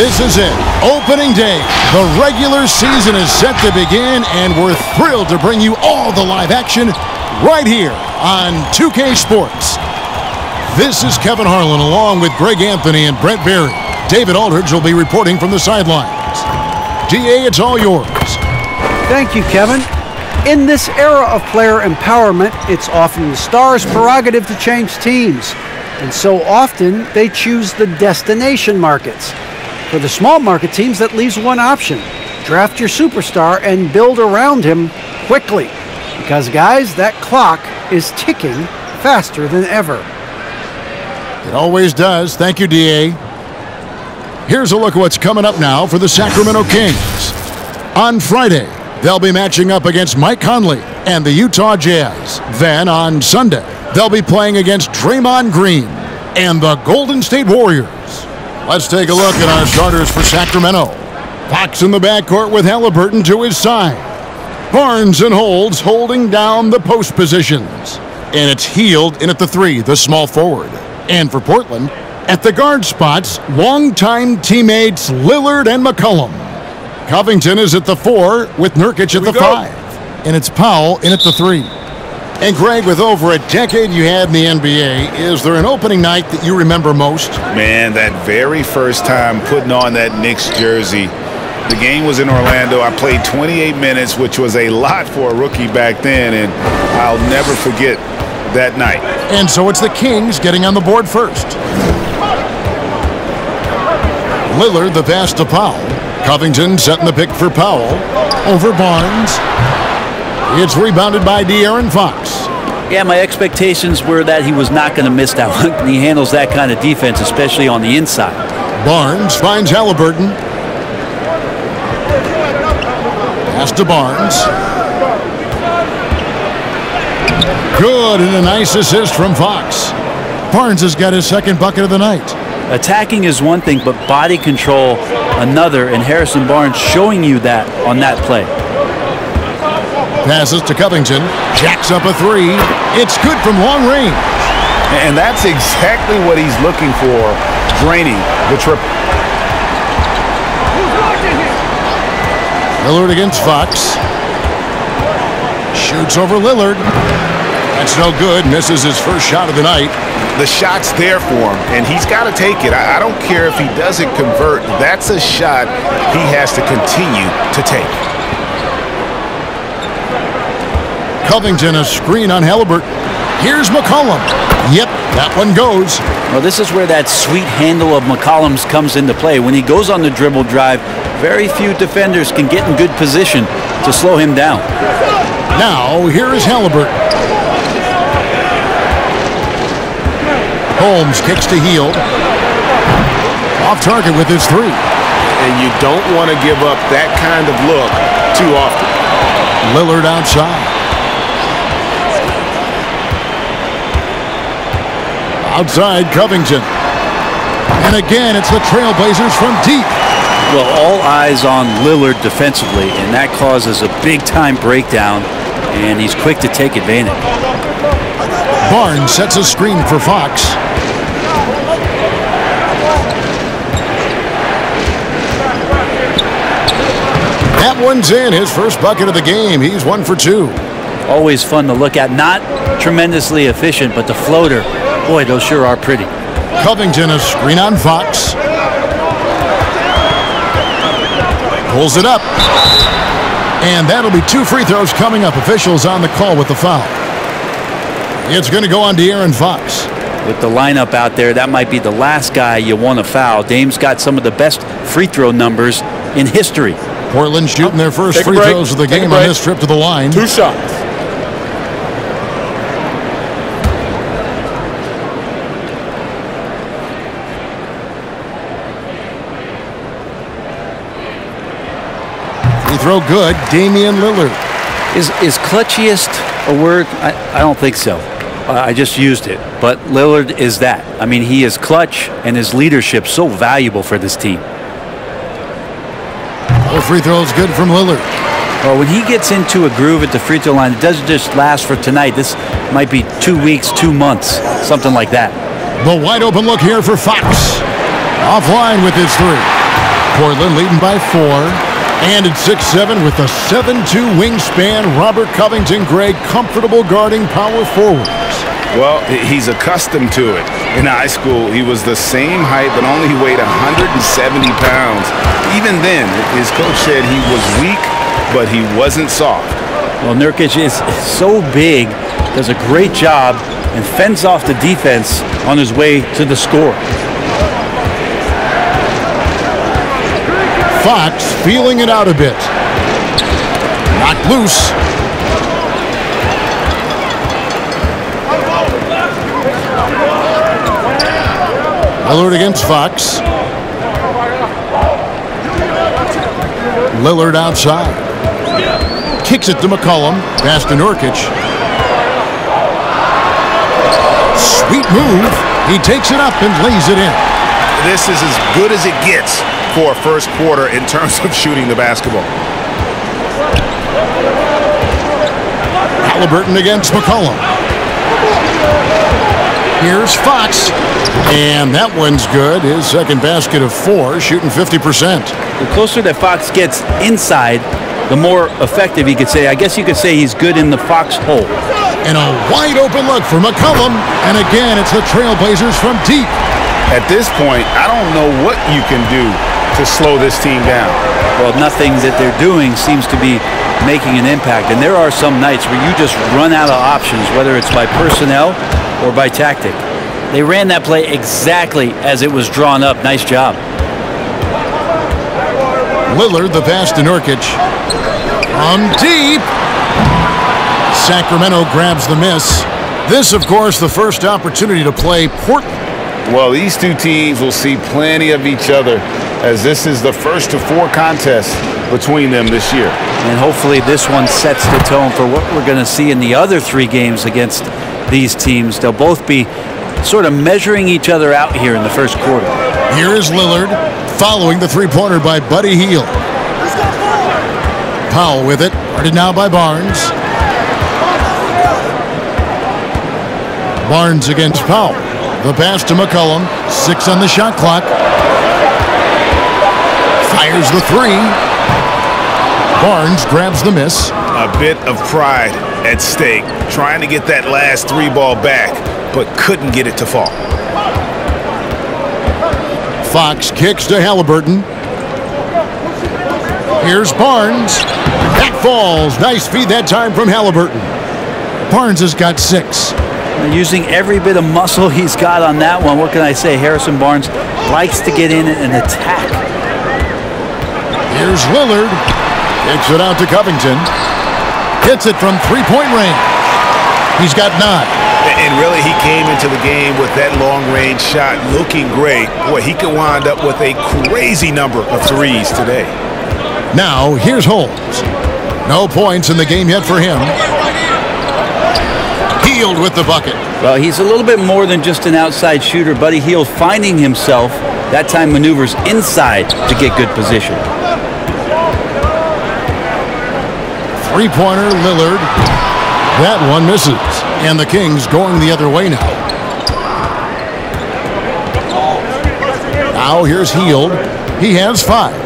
This is it. Opening day. The regular season is set to begin, and we're thrilled to bring you all the live action right here on 2K Sports. This is Kevin Harlan along with Greg Anthony and Brett Berry. David Aldridge will be reporting from the sidelines. DA, it's all yours. Thank you, Kevin. In this era of player empowerment, it's often the star's prerogative to change teams. And so often, they choose the destination markets. For the small market teams, that leaves one option. Draft your superstar and build around him quickly. Because, guys, that clock is ticking faster than ever. It always does. Thank you, DA. Here's a look at what's coming up now for the Sacramento Kings. On Friday, they'll be matching up against Mike Conley and the Utah Jazz. Then on Sunday, they'll be playing against Draymond Green and the Golden State Warriors. Let's take a look at our starters for Sacramento. Fox in the backcourt with Halliburton to his side. Barnes and Holds holding down the post positions. And it's Hield in at the 3, the small forward. And for Portland, at the guard spots, longtime teammates Lillard and McCollum. Covington is at the 4 with Nurkic at the 5. And it's Powell in at the 3. And Greg, with over a decade you had in the NBA, is there an opening night that you remember most? Man, that very first time putting on that Knicks jersey. The game was in Orlando. I played 28 minutes, which was a lot for a rookie back then, and I'll never forget that night. And so it's the Kings getting on the board first. Lillard the pass to Powell. Covington setting the pick for Powell. Over Barnes. It's rebounded by De'Aaron Fox. Yeah, my expectations were that he was not going to miss that one. He handles that kind of defense, especially on the inside. Barnes finds Halliburton. Pass to Barnes. Good, and a nice assist from Fox. Barnes has got his second bucket of the night. Attacking is one thing, but body control another, and Harrison Barnes showing you that on that play. Passes to Covington. Jacks up a 3. It's good from long range. And that's exactly what he's looking for, draining the triple. Lillard against Fox. Shoots over Lillard. That's no good. Misses his first shot of the night. The shot's there for him, and he's got to take it. I don't care if he doesn't convert. That's a shot he has to continue to take. Covington, a screen on Halliburton. Here's McCollum. Yep, that one goes. Well, this is where that sweet handle of McCollum's comes into play. When he goes on the dribble drive, very few defenders can get in good position to slow him down. Now, here is Halliburton. Holmes kicks to Hield. Off target with his 3. And you don't want to give up that kind of look too often. Lillard outside. Outside Covington. And again, it's the Trailblazers from deep. Well, all eyes on Lillard defensively, and that causes a big-time breakdown, and he's quick to take advantage. Barnes sets a screen for Fox. That one's in, his first bucket of the game. He's 1 for 2. Always fun to look at. Not tremendously efficient, but the floater, boy, those sure are pretty. Covington, a screen on Fox. Pulls it up. And that'll be 2 free throws coming up. Officials on the call with the foul. It's going to go on De'Aaron Fox. With the lineup out there, that might be the last guy you want to foul. Dame's got some of the best free throw numbers in history. Portland shooting their first free throws of the game on this trip to the line. 2 shots. Free throw good. Damian Lillard. Is clutchiest a word? I don't think so. I just used it. But Lillard is that. I mean, he is clutch, and his leadership so valuable for this team. The free throw is good from Lillard. Well, when he gets into a groove at the free throw line, it doesn't just last for tonight. This might be 2 weeks, 2 months, something like that. The wide open look here for Fox. Offline with his 3. Portland leading by 4. And at 6'7" with a 7'2" wingspan, Robert Covington, Greg, comfortable guarding power forwards. Well, he's accustomed to it. In high school, he was the same height, but only weighed 170 pounds. Even then, his coach said he was weak, but he wasn't soft. Well, Nurkic is so big, does a great job, and fends off the defense on his way to the score. Fox feeling it out a bit. Knocked loose. Lillard against Fox. Lillard outside. Kicks it to McCollum. Pass to Nurkic. Sweet move. He takes it up and lays it in. This is as good as it gets for a first quarter in terms of shooting the basketball. Halliburton against McCollum. Here's Fox. And that one's good. His second basket of 4, shooting 50%. The closer that Fox gets inside, the more effective he could say. I guess you could say he's good in the Fox hole. And a wide open look for McCollum. And again, it's the Trailblazers from deep. At this point, I don't know what you can do to slow this team down. Well, nothing that they're doing seems to be making an impact. And there are some nights where you just run out of options, whether it's by personnel or by tactic. They ran that play exactly as it was drawn up. Nice job. Lillard, the pass to Nurkic. From deep. Sacramento grabs the miss. This, of course, the first opportunity to play Portland. Well, these two teams will see plenty of each other, as this is the first of 4 contests between them this year. And hopefully this one sets the tone for what we're going to see in the other 3 games against these teams. They'll both be sort of measuring each other out here in the first quarter. Here is Lillard, following the three-pointer by Buddy Hield. Powell with it, guarded now by Barnes. Barnes against Powell. The pass to McCollum, 6 on the shot clock. Fires the 3. Barnes grabs the miss. A bit of pride at stake, trying to get that last 3 ball back, but couldn't get it to fall. Fox kicks to Halliburton. Here's Barnes. That falls. Nice feed that time from Halliburton. Barnes has got 6. Using every bit of muscle he's got on that one. What can I say? Harrison Barnes likes to get in and attack. Here's Lillard. Kicks it out to Covington. Hits it from three-point range. He's got 9. And really, he came into the game with that long-range shot looking great. Boy, he could wind up with a crazy number of 3s today. Now, here's Holmes. No points in the game yet for him. Hield with the bucket. Well, he's a little bit more than just an outside shooter. Buddy Hield finding himself, that time maneuvers inside to get good position. Three-pointer, Lillard. That one misses. And the Kings going the other way now. Now here's Hield. He has 5.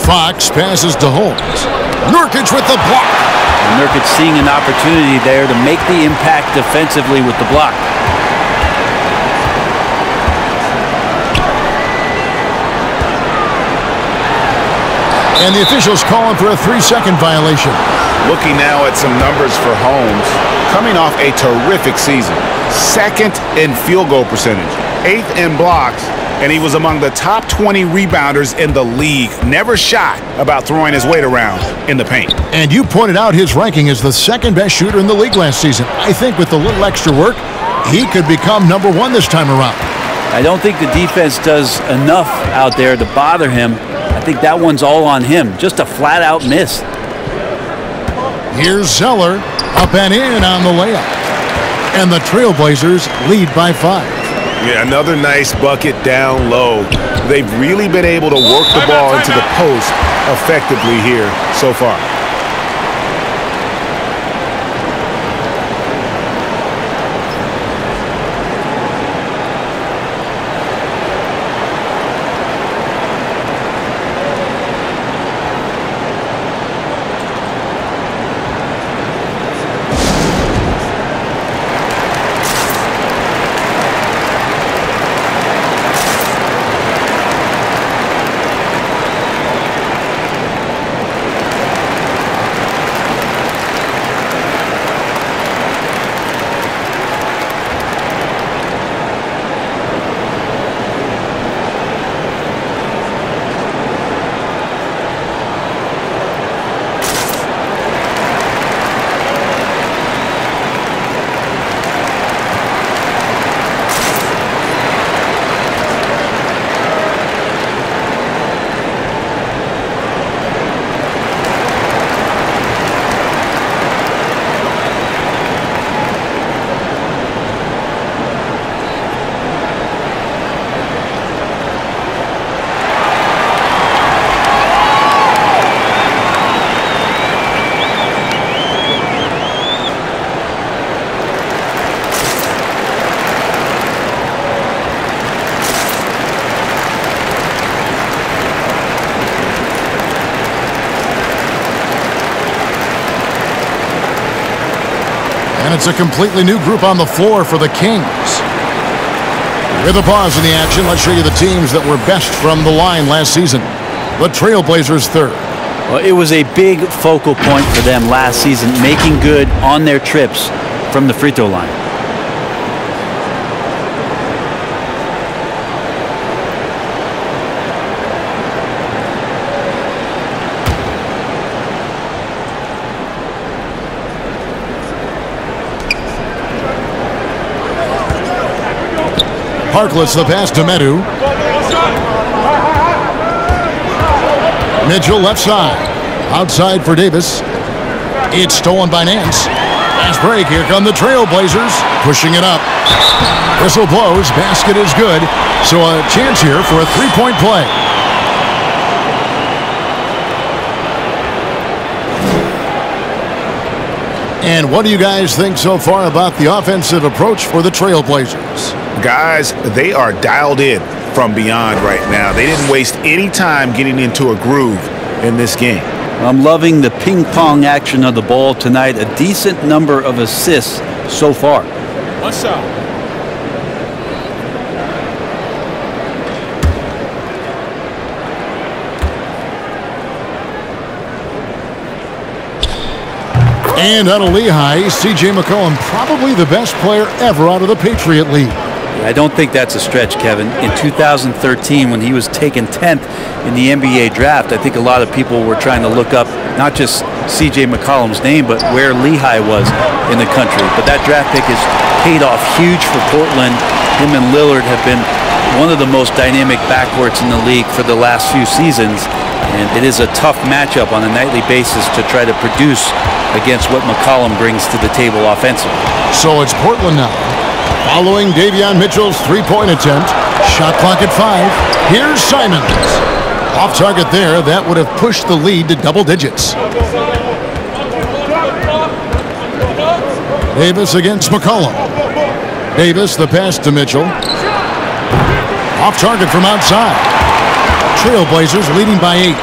Fox passes to Holmes. Nurkic with the block. And Nurkic seeing an opportunity there to make the impact defensively with the block. And the officials calling for a 3-second violation. Looking now at some numbers for Holmes, coming off a terrific season. 2nd in field goal percentage, 8th in blocks, and he was among the top 20 rebounders in the league. Never shy about throwing his weight around in the paint. And you pointed out his ranking as the 2nd best shooter in the league last season. I think with a little extra work, he could become number 1 this time around. I don't think the defense does enough out there to bother him. I think that one's all on him. Just a flat-out miss. Here's Zeller, up and in on the layup. And the Trailblazers lead by 5. Yeah, another nice bucket down low. They've really been able to work the ball into the post effectively here so far. It's a completely new group on the floor for the Kings. With a pause in the action, let's show you the teams that were best from the line last season. The Trailblazers third. Well, it was a big focal point for them last season, making good on their trips from the free throw line. Harkless the pass to Medu. Mitchell left side. Outside for Davis. It's stolen by Nance. Fast break. Here come the Trailblazers. Pushing it up. Whistle blows. Basket is good. So a chance here for a three-point play. And what do you guys think so far about the offensive approach for the Trailblazers? Guys, they are dialed in from beyond right now. They didn't waste any time getting into a groove in this game. I'm loving the ping-pong action of the ball tonight. A decent number of assists so far. What's up? And out of Lehigh, C.J. McCollum, probably the best player ever out of the Patriot League. I don't think that's a stretch, Kevin. In 2013, when he was taken 10th in the NBA draft, I think a lot of people were trying to look up not just C.J. McCollum's name, but where Lehigh was in the country. But that draft pick has paid off huge for Portland. Him and Lillard have been one of the most dynamic backcourts in the league for the last few seasons. And it is a tough matchup on a nightly basis to try to produce against what McCollum brings to the table offensively. So it's Portland now. Following Davion Mitchell's three-point attempt. Shot clock at 5. Here's Simons. Off target there. That would have pushed the lead to double digits. Davis against McCollum. Davis, the pass to Mitchell. Off target from outside. Trailblazers leading by 8.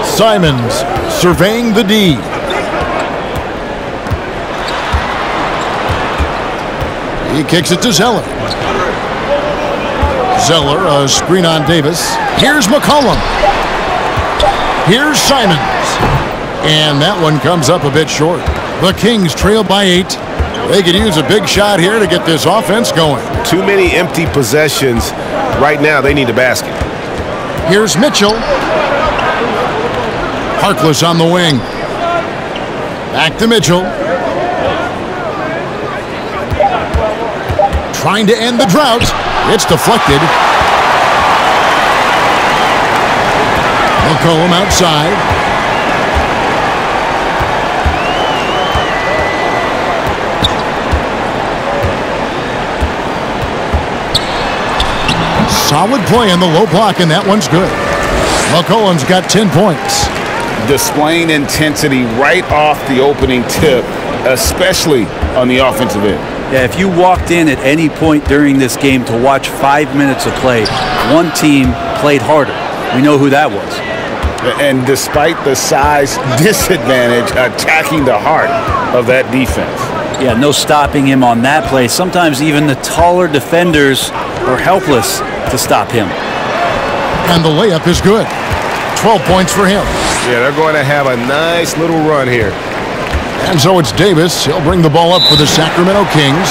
Simons surveying the D. He kicks it to Zeller. Zeller, a screen on Davis. Here's McCollum. Here's Simons. And that one comes up a bit short. The Kings trail by 8. They could use a big shot here to get this offense going. Too many empty possessions. Right now, they need a basket. Here's Mitchell. Harkless on the wing. Back to Mitchell. Trying to end the drought. It's deflected. McCollum outside. Solid play in the low block, and that one's good. McCollum's got 10 points. Displaying intensity right off the opening tip, especially on the offensive end. Yeah, if you walked in at any point during this game to watch 5 minutes of play, one team played harder. We know who that was. And despite the size disadvantage, attacking the heart of that defense. Yeah, no stopping him on that play. Sometimes even the taller defenders are helpless to stop him. And the layup is good. 12 points for him. Yeah, they're going to have a nice little run here. And so it's Davis. He'll bring the ball up for the Sacramento Kings,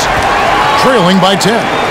trailing by 10.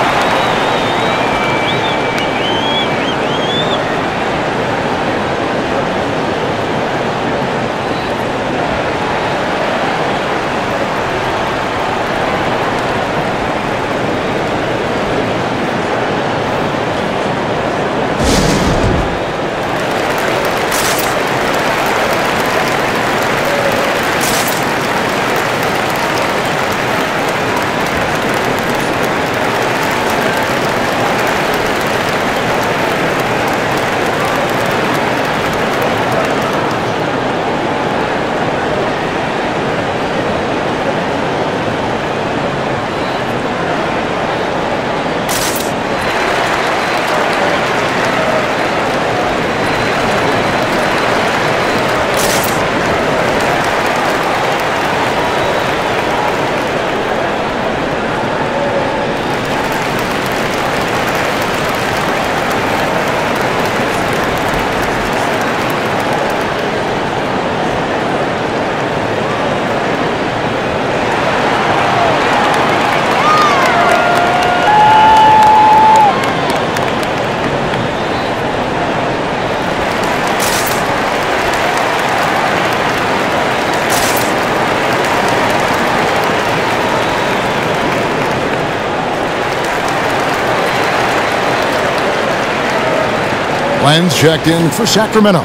Lenz checked in for Sacramento.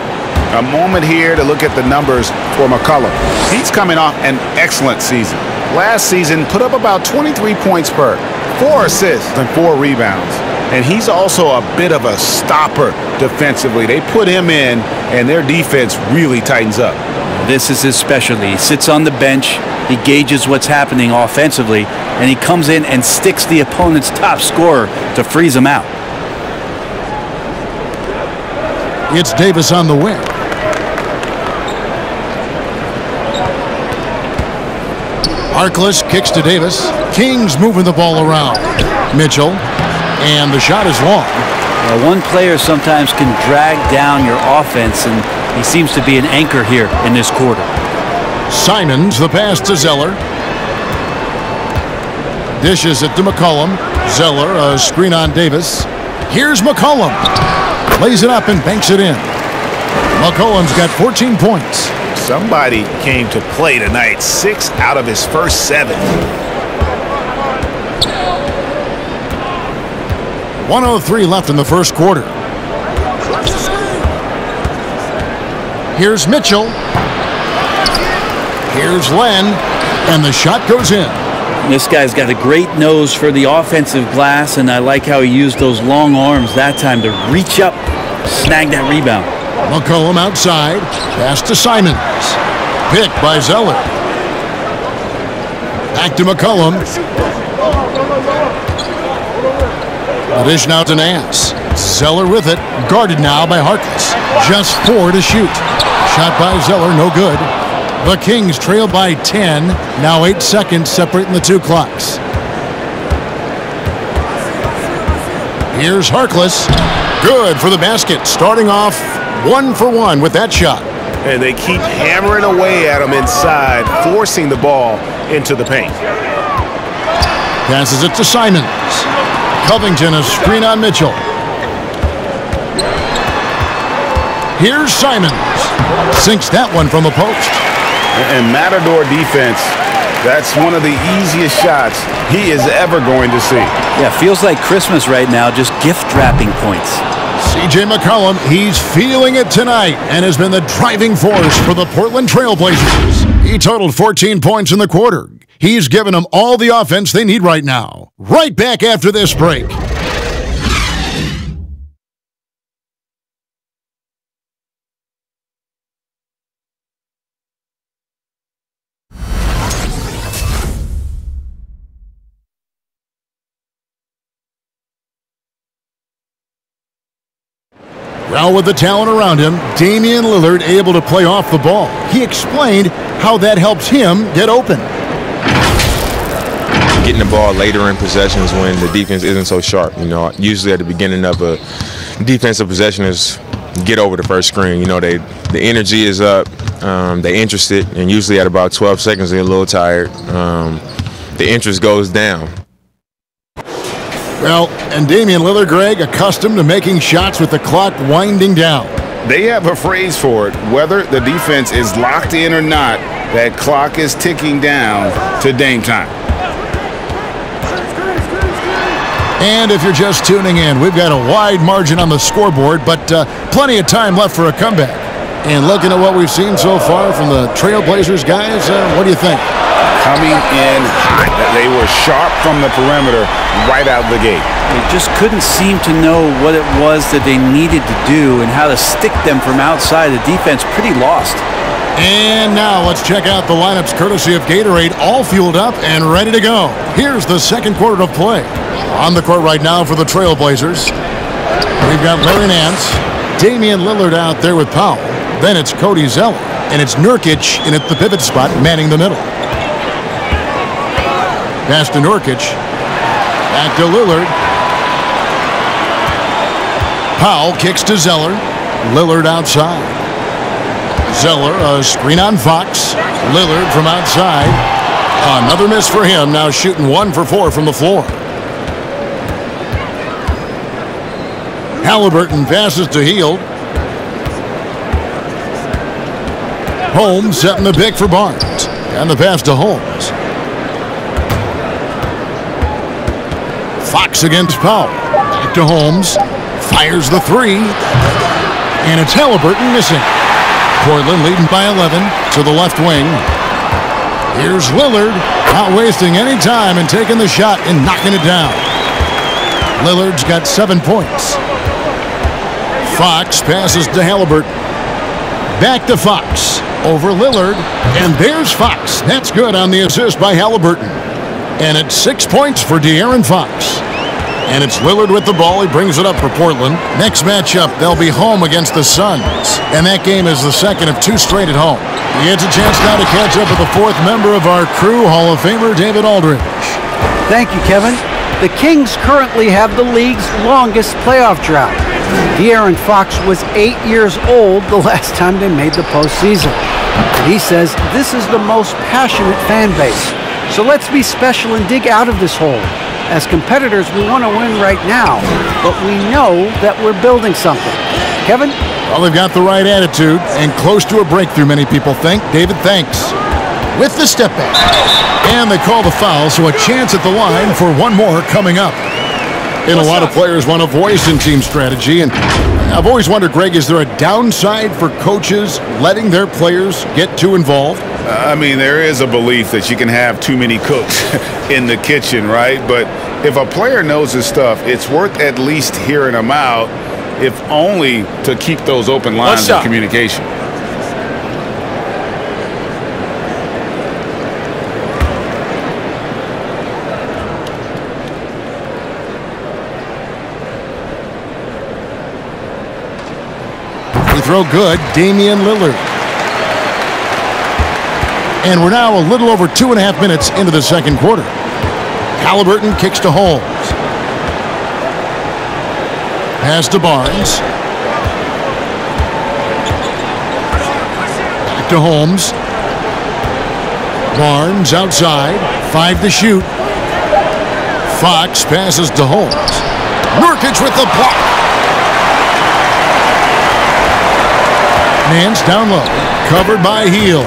A moment here to look at the numbers for McCollum. He's coming off an excellent season. Last season, put up about 23 points per, 4 assists and 4 rebounds. And he's also a bit of a stopper defensively. They put him in, and their defense really tightens up. This is his specialty. He sits on the bench, he gauges what's happening offensively, and he comes in and sticks the opponent's top scorer to freeze him out. It's Davis on the wing. Harkless kicks to Davis. Kings moving the ball around. Mitchell. And the shot is long. One player sometimes can drag down your offense, and he seems to be an anchor here in this quarter. Simons, the pass to Zeller. Dishes it to McCollum. Zeller, a screen on Davis. Here's McCollum. Lays it up and banks it in. McCollum's got 14 points. Somebody came to play tonight. 6 out of his first 7. 1:03 left in the first quarter. Here's Mitchell. Here's Len. And the shot goes in. This guy's got a great nose for the offensive glass, and I like how he used those long arms that time to reach up, snag that rebound. McCollum outside. Pass to Simons. Picked by Zeller. Back to McCollum. The dish now to Nance. Zeller with it. Guarded now by Harkless. Just 4 to shoot. Shot by Zeller, no good. The Kings trail by 10. Now 8 seconds separating the 2 clocks. Here's Harkless. Good for the basket. Starting off 1 for 1 with that shot. And they keep hammering away at him inside, forcing the ball into the paint. Passes it to Simons. Covington, a screen on Mitchell. Here's Simons. Sinks that one from the post. And Matador defense, that's one of the easiest shots he is ever going to see. Yeah, feels like Christmas right now, just gift wrapping points. C.J. McCollum, he's feeling it tonight and has been the driving force for the Portland Trail Blazers. He totaled 14 points in the quarter. He's given them all the offense they need right now. Right back after this break. Well, with the talent around him, Damian Lillard able to play off the ball. He explained how that helps him get open. Getting the ball later in possessions when the defense isn't so sharp. You know, usually at the beginning of a defensive possession is get over the first screen. You know, the energy is up, they're interested, and usually at about 12 seconds they're a little tired. The interest goes down. Well, and Damian Lillard, Greg, accustomed to making shots with the clock winding down. They have a phrase for it. Whether the defense is locked in or not, that clock is ticking down to Dame time. And if you're just tuning in, we've got a wide margin on the scoreboard, but plenty of time left for a comeback. And looking at what we've seen so far from the Trailblazers guys, what do you think? Coming in hot. They were sharp from the perimeter right out of the gate. They just couldn't seem to know what it was that they needed to do and how to stick them from outside. The defense pretty lost. And now let's check out the lineups courtesy of Gatorade, all fueled up and ready to go. Here's the second quarter of play. On the court right now for the Trailblazers, we've got Larry Nance, Damian Lillard out there with Powell. Then it's Cody Zeller, and it's Nurkic in at the pivot spot, manning the middle. Pass to Nurkic. Back to Lillard. Powell kicks to Zeller. Lillard outside. Zeller, a screen on Fox. Lillard from outside. Another miss for him, now shooting 1 for 4 from the floor. Halliburton passes to Hield. Holmes setting the pick for Barnes. And the pass to Holmes. Fox against Powell. Back to Holmes. Fires the 3. And it's Halliburton missing. Portland leading by 11 to the left wing. Here's Lillard, not wasting any time and taking the shot and knocking it down. Lillard's got 7 points. Fox passes to Halliburton. Back to Fox. Over Lillard. And there's Fox. That's good on the assist by Halliburton. And it's 6 points for De'Aaron Fox. And it's Lillard with the ball. He brings it up for Portland. Next matchup, they'll be home against the Suns. And that game is the second of 2 straight at home. He gets a chance now to catch up with the 4th member of our crew, Hall of Famer David Aldridge. Thank you, Kevin. The Kings currently have the league's longest playoff drought. De'Aaron Fox was 8 years old the last time they made the postseason. And he says this is the most passionate fan base. So let's be special and dig out of this hole. As competitors, we want to win right now, but we know that we're building something. Kevin? Well, they've got the right attitude and close to a breakthrough, many people think. David, thanks. With the step back. And they call the foul, so a chance at the line for one more coming up. And a lot of players want a voice in team strategy, and I've always wondered, Greg, is there a downside for coaches letting their players get too involved? I mean, there is a belief that you can have too many cooks in the kitchen, right? But if a player knows his stuff, it's worth at least hearing them out, if only to keep those open lines of communication. Free throw good, Damian Lillard. And we're now a little over 2.5 minutes into the second quarter. Halliburton kicks to Holmes. Pass to Barnes. Back to Holmes. Barnes outside. 5 to shoot. Fox passes to Holmes. Nurkic with the block. Nance down low. Covered by Hield.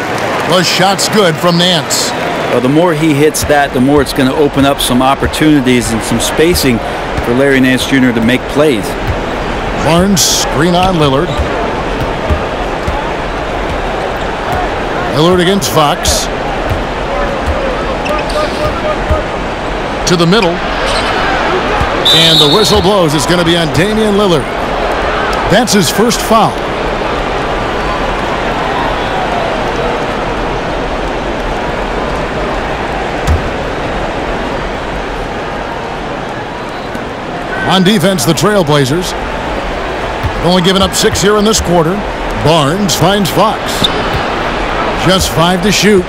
The shot's good from Nance. Well, the more he hits that, the more it's going to open up some opportunities and some spacing for Larry Nance Jr. to make plays. Barnes screen on Lillard. Lillard against Fox. To the middle. And the whistle blows. It's going to be on Damian Lillard. That's his first foul. On defense, the Trailblazers only giving up 6 here in this quarter. Barnes finds Fox. Just 5 to shoot.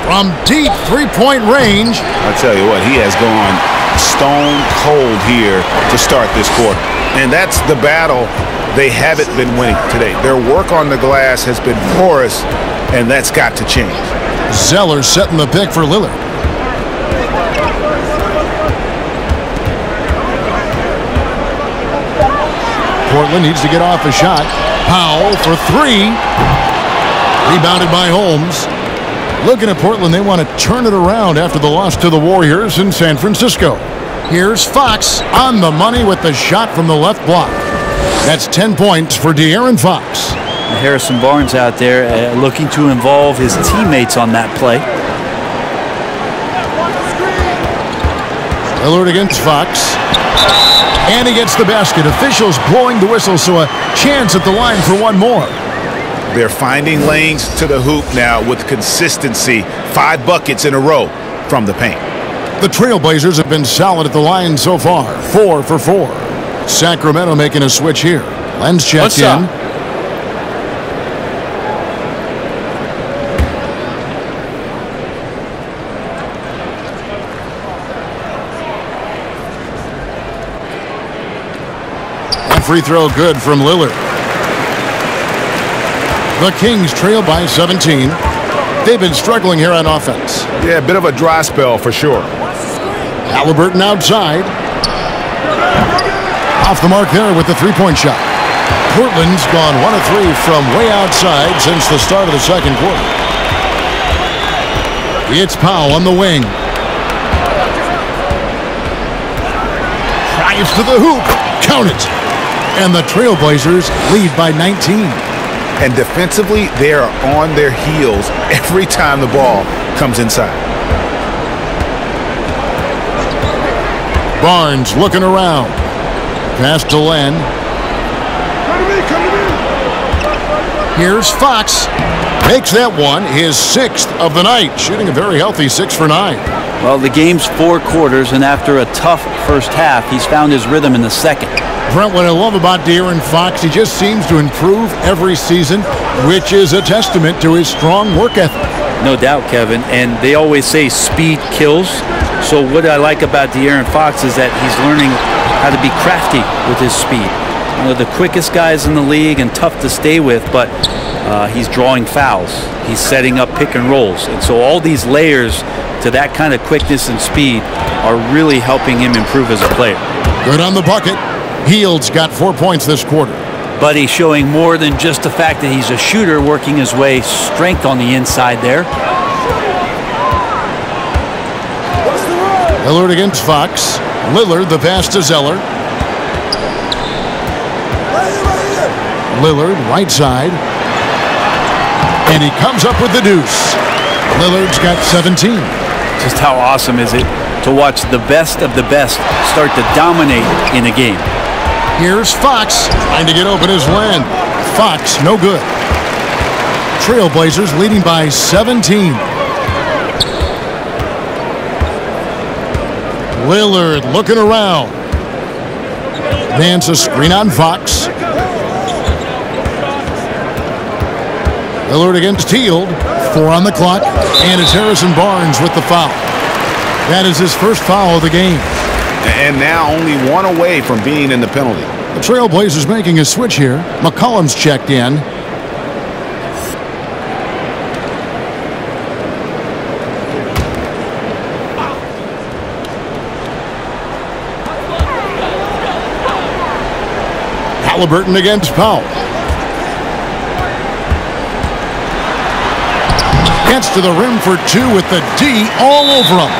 From deep three-point range. I tell you what, he has gone stone cold here to start this quarter. And that's the battle they haven't been winning today. Their work on the glass has been porous, and that's got to change. Zeller setting the pick for Lillard. Portland needs to get off a shot. Powell for 3. Rebounded by Holmes. Looking at Portland, they want to turn it around after the loss to the Warriors in San Francisco. Here's Fox on the money with the shot from the left block. That's 10 points for De'Aaron Fox. Harrison Barnes out there looking to involve his teammates on that play. Lillard against Fox. And he gets the basket. Officials blowing the whistle, so a chance at the line for one more. They're finding lanes to the hoop now with consistency. 5 buckets in a row from the paint. The Trailblazers have been solid at the line so far. 4 for 4. Sacramento making a switch here. Lenz checked in. Free throw good from Lillard. The Kings trail by 17. They've been struggling here on offense. Yeah, a bit of a dry spell for sure. Halliburton outside. Off the mark there with the three-point shot. Portland's gone 1 of 3 from way outside since the start of the second quarter. It's Powell on the wing. Drives to the hoop. Count it. And the Trailblazers lead by 19. And defensively, they are on their heels every time the ball comes inside. Barnes looking around. Pass to Len. Here's Fox. Makes that one his 6th of the night, shooting a very healthy 6 for 9. Well, the game's 4 quarters, and after a tough first half, he's found his rhythm in the second. Brent, what I love about De'Aaron Fox, he just seems to improve every season, which is a testament to his strong work ethic. No doubt, Kevin. And they always say speed kills. So what I like about De'Aaron Fox is that he's learning how to be crafty with his speed. One of the quickest guys in the league and tough to stay with, but he's drawing fouls. He's setting up pick and rolls. And so all these layers to that kind of quickness and speed are really helping him improve as a player. Good on the bucket. Hield's got 4 points this quarter. But he's showing more than just the fact that he's a shooter, working his way strength on the inside there. Lillard against Fox. Lillard, the pass to Zeller. Lillard, right side. And he comes up with the deuce. Lillard's got 17. Just how awesome is it to watch the best of the best start to dominate in a game. Here's Fox trying to get open as Len. Fox, no good. Trailblazers leading by 17. Lillard looking around. Nance a screen on Fox. Lillard against Hield. 4 on the clock. And it's Harrison Barnes with the foul. That is his first foul of the game. And now only 1 away from being in the penalty. The Trailblazers making a switch here. McCollum's checked in. Halliburton against Powell. Gets to the rim for 2 with the D all over him.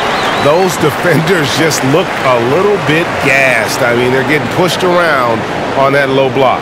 Those defenders just look a little bit gassed. I mean, they're getting pushed around on that low block.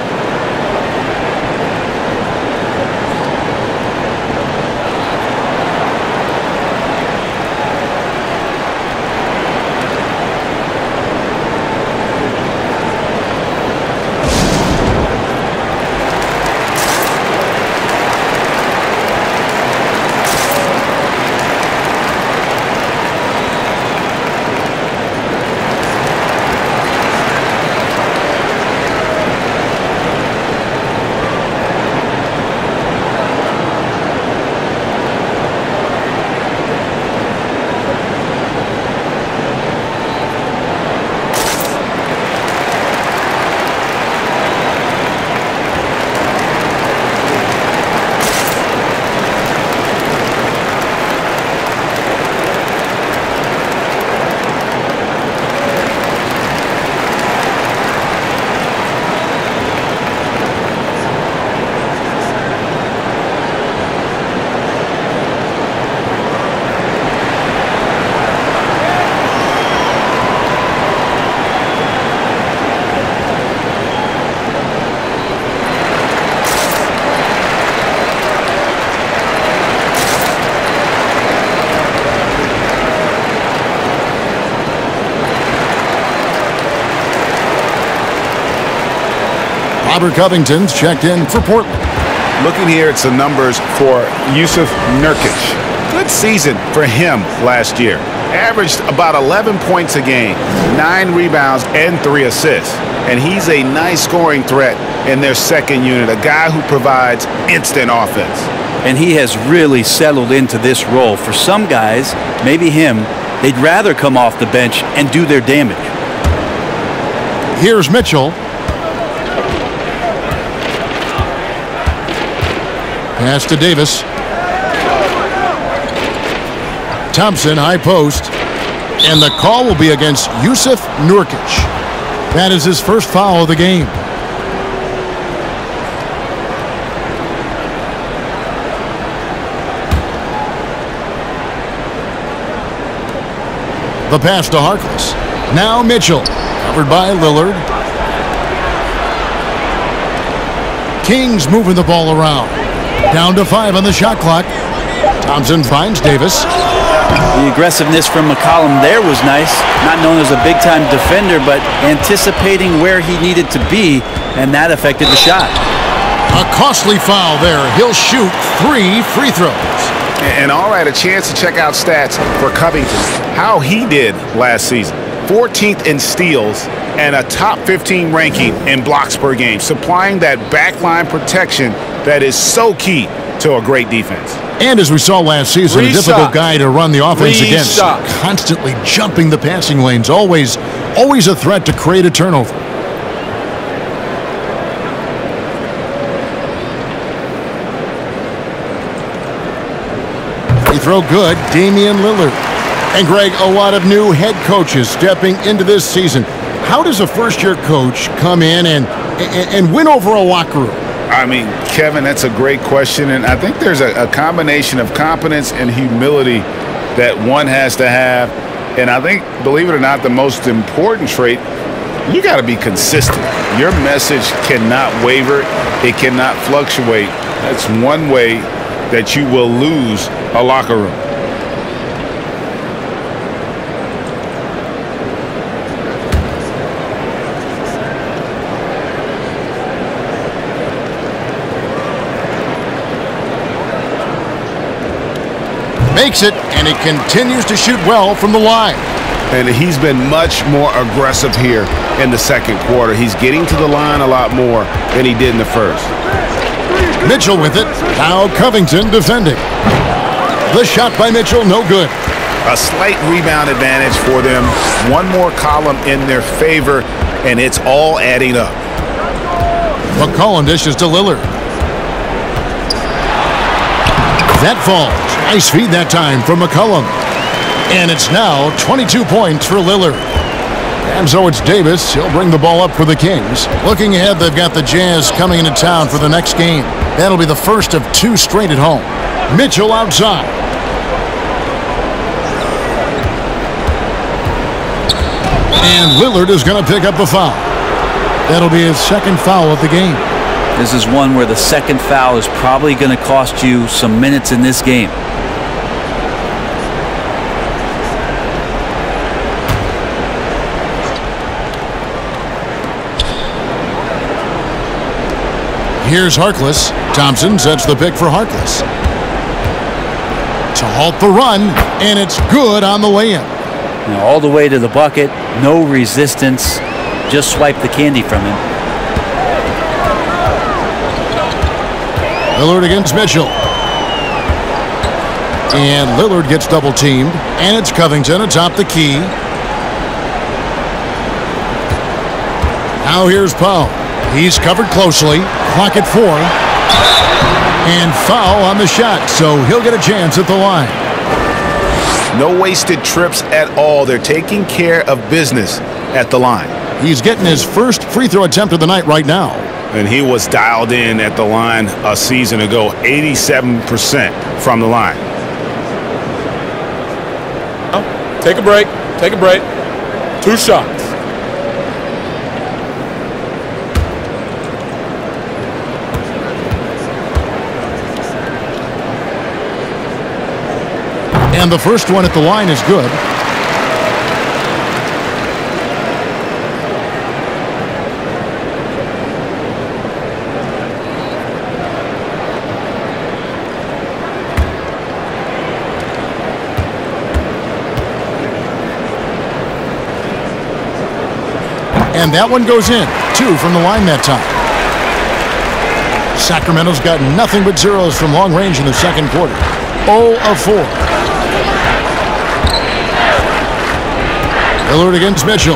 Robert Covington's checked in for Portland. Looking here at some numbers for Jusuf Nurkic. Good season for him last year. Averaged about 11 points a game, 9 rebounds, and 3 assists. And he's a nice scoring threat in their second unit, a guy who provides instant offense. And he has really settled into this role. For some guys, maybe him, they'd rather come off the bench and do their damage. Here's Mitchell. Pass to Davis. Thompson, high post. And the call will be against Jusuf Nurkic. That is his first foul of the game. The pass to Harkless. Now Mitchell. Covered by Lillard. Kings moving the ball around. Down to 5 on the shot clock. Thompson finds Davis. The aggressiveness from McCollum there was nice. Not known as a big-time defender, but anticipating where he needed to be, and that affected the shot. A costly foul there. He'll shoot 3 free throws. And all right, a chance to check out stats for Covington. How he did last season. 14th in steals and a top 15 ranking in blocks per game, supplying that backline protection that is so key to a great defense. And as we saw last season, a difficult guy to run the offense against. Constantly jumping the passing lanes. Always a threat to create a turnover. Free throw good. Damian Lillard. And Greg, a lot of new head coaches stepping into this season. How does a first-year coach come in and win over a locker room? I mean, Kevin, that's a great question, and I think there's a combination of competence and humility that one has to have. And I think, believe it or not, the most important trait, you got to be consistent. Your message cannot waver. It cannot fluctuate. That's one way that you will lose a locker room. Makes it, and he continues to shoot well from the line. And he's been much more aggressive here in the second quarter. He's getting to the line a lot more than he did in the first. Mitchell with it. Now Covington defending. The shot by Mitchell, no good. A slight rebound advantage for them. One more column in their favor, and it's all adding up. McCollum dishes to Lillard. That falls. Nice feed that time from McCollum. And it's now 22 points for Lillard. And so it's Davis. He'll bring the ball up for the Kings. Looking ahead, they've got the Jazz coming into town for the next game. That'll be the first of 2 straight at home. Mitchell outside. And Lillard is going to pick up the foul. That'll be his second foul of the game. This is one where the second foul is probably going to cost you some minutes in this game. Here's Harkless. Thompson sets the pick for Harkless. To halt the run, and it's good on the way in. All the way to the bucket, no resistance, just swipe the candy from him. Lillard against Mitchell. And Lillard gets double teamed, and it's Covington atop the key. Now here's Powell. He's covered closely. Clock at 4. And foul on the shot, so he'll get a chance at the line. No wasted trips at all. They're taking care of business at the line. He's getting his first free throw attempt of the night right now. And he was dialed in at the line a season ago, 87% from the line. Take a break. Take a break. 2 shots. And the first one at the line is good. And that one goes in. 2 from the line that time. Sacramento's got nothing but zeros from long range in the second quarter. 0 of 4. Lillard against Mitchell.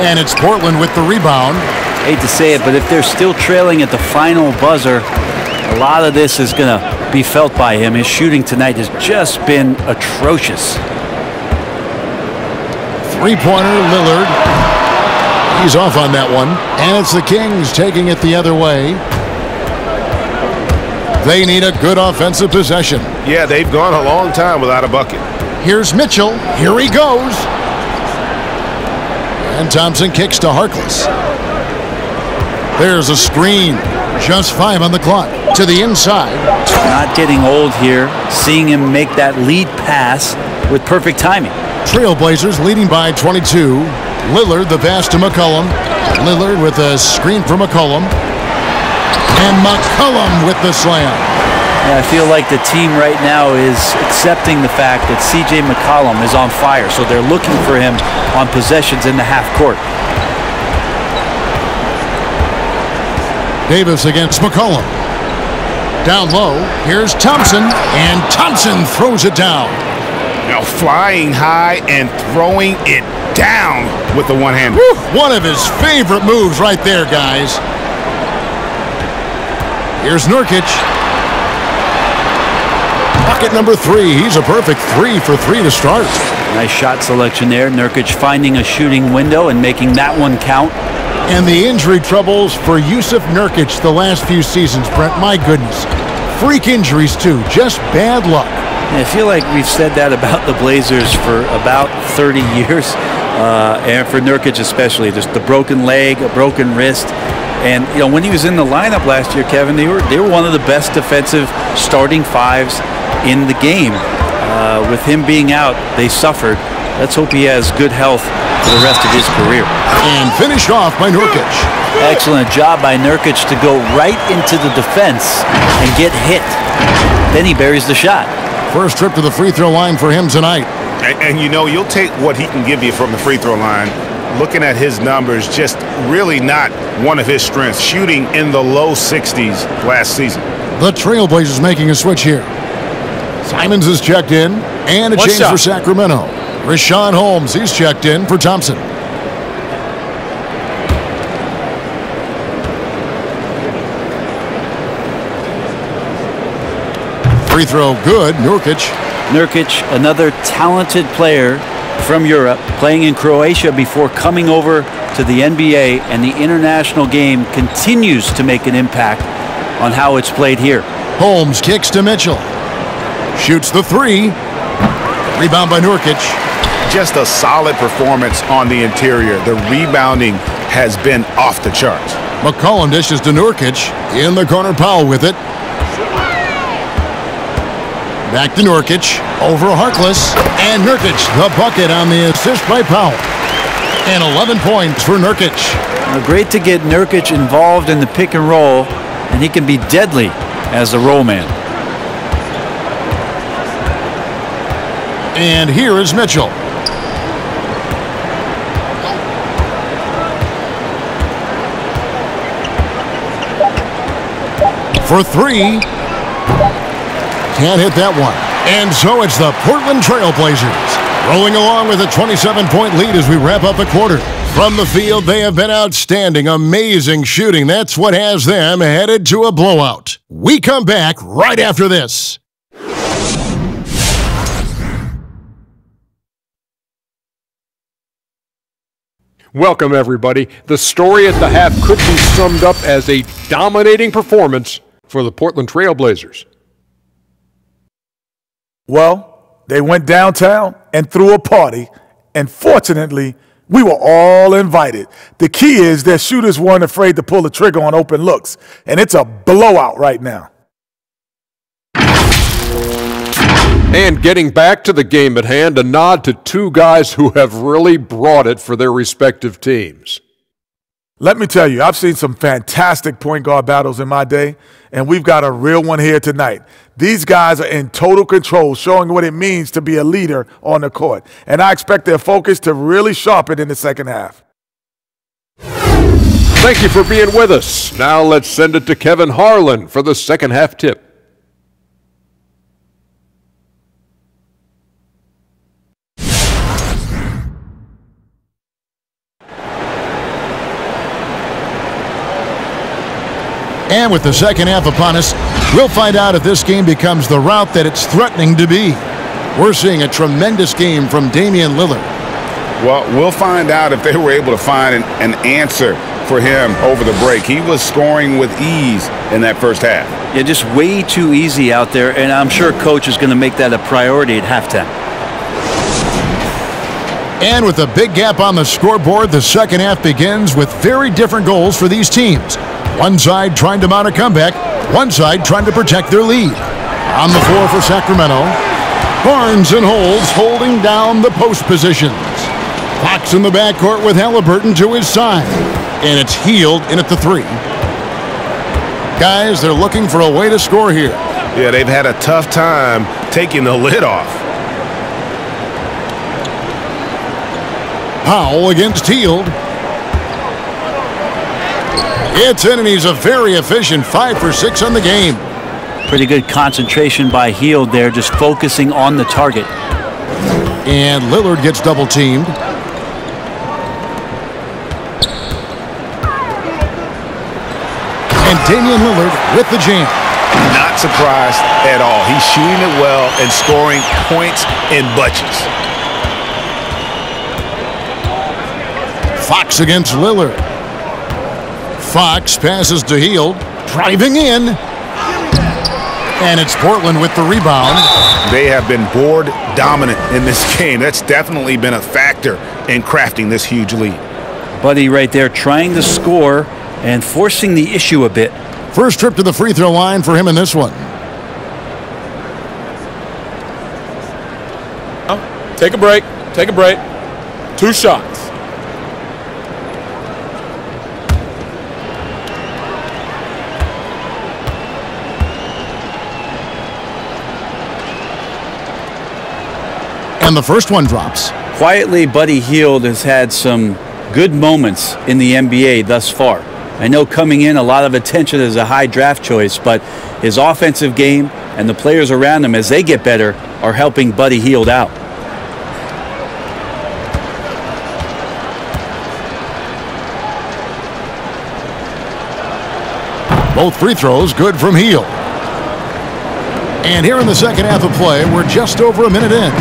And it's Portland with the rebound. Hate to say it, but if they're still trailing at the final buzzer, a lot of this is going to be felt by him. His shooting tonight has just been atrocious. Three-pointer, Lillard. He's off on that one. And it's the Kings taking it the other way. They need a good offensive possession. Yeah, they've gone a long time without a bucket. Here's Mitchell. Here he goes. And Thompson kicks to Harkless. There's a screen. Just 5 on the clock. To the inside. Not getting old here. Seeing him make that lead pass with perfect timing. Trailblazers leading by 22. Lillard the pass to McCollum. Lillard with a screen for McCollum. And McCollum with the slam. Yeah, I feel like the team right now is accepting the fact that C.J. McCollum is on fire, so they're looking for him on possessions in the half court. Davis against McCollum. Down low, here's Thompson, and Thompson throws it down. Now flying high and throwing it down with the one-hander. One of his favorite moves right there, guys. Here's Nurkic. Bucket number 3. He's a perfect 3 for 3 to start. Nice shot selection there. Nurkic finding a shooting window and making that one count. And the injury troubles for Yusuf Nurkic the last few seasons, Brent. My goodness. Freak injuries, too. Just bad luck. I feel like we've said that about the Blazers for about 30 years. And for Nurkic especially. Just the broken leg, a broken wrist. And, you know, when he was in the lineup last year, Kevin, they were one of the best defensive starting fives in the game. With him being out, they suffered. Let's hope he has good health for the rest of his career. And finished off by Nurkic. Excellent job by Nurkic to go right into the defense and get hit. Then he buries the shot. First trip to the free throw line for him tonight. And you know, you'll take what he can give you from the free throw line. Looking at his numbers, just really not one of his strengths. Shooting in the low 60s last season. The Trailblazers making a switch here. Simons is checked in, and a change for Sacramento. Richaun Holmes, he's checked in for Thompson. Free throw good, Nurkic. Nurkic, another talented player from Europe, playing in Croatia before coming over to the NBA, and the international game continues to make an impact on how it's played here. Holmes kicks to Mitchell. Shoots the 3. Rebound by Nurkic. Just a solid performance on the interior. The rebounding has been off the charts. McCollum dishes to Nurkic. In the corner, Powell with it. Back to Nurkic. Over Harkless. And Nurkic, the bucket on the assist by Powell. And 11 points for Nurkic. Great to get Nurkic involved in the pick and roll, and he can be deadly as a roll man. And here is Mitchell. For 3. Can't hit that one. And so it's the Portland Trailblazers rolling along with a 27-point lead as we wrap up the quarter. From the field, they have been outstanding, amazing shooting. That's what has them headed to a blowout. We come back right after this. Welcome, everybody. The story at the half could be summed up as a dominating performance for the Portland Trailblazers. Well, they went downtown and threw a party, and fortunately, we were all invited. The key is their shooters weren't afraid to pull the trigger on open looks, and it's a blowout right now. And getting back to the game at hand, a nod to 2 guys who have really brought it for their respective teams. Let me tell you, I've seen some fantastic point guard battles in my day, and we've got a real one here tonight. These guys are in total control, showing what it means to be a leader on the court, and I expect their focus to really sharpen in the second half. Thank you for being with us. Now let's send it to Kevin Harlan for the second half tip. And with the second half upon us, we'll find out if this game becomes the rout that it's threatening to be. We're seeing a tremendous game from Damian Lillard. Well, we'll find out if they were able to find an answer for him over the break. He was scoring with ease in that first half. Yeah, just way too easy out there, and I'm sure Coach is going to make that a priority at halftime. And with a big gap on the scoreboard, the second half begins with very different goals for these teams. One side trying to mount a comeback, one side trying to protect their lead. On the floor for Sacramento, Barnes and Holds holding down the post positions. Fox in the backcourt with Halliburton to his side. And it's Hield in at the 3. Guys, they're looking for a way to score here. Yeah, they've had a tough time taking the lid off. Powell against Hield. It's in, and he's a very efficient 5 for 6 on the game. Pretty good concentration by Hield there, just focusing on the target. And Lillard gets double teamed. And Damian Lillard with the jam. Not surprised at all. He's shooting it well and scoring points in bunches. Fox against Lillard. Fox passes to Hield, driving in. And it's Portland with the rebound. They have been board dominant in this game. That's definitely been a factor in crafting this huge lead. Buddy right there trying to score and forcing the issue a bit. First trip to the free throw line for him in this one. Take a break. Take a break. 2 shots. And the first one drops. Quietly, Buddy Hield has had some good moments in the NBA thus far. I know coming in, a lot of attention as a high draft choice, but his offensive game and the players around him, as they get better, are helping Buddy Hield out. Both free throws good from Hield. And here in the second half of play, we're just over a minute in.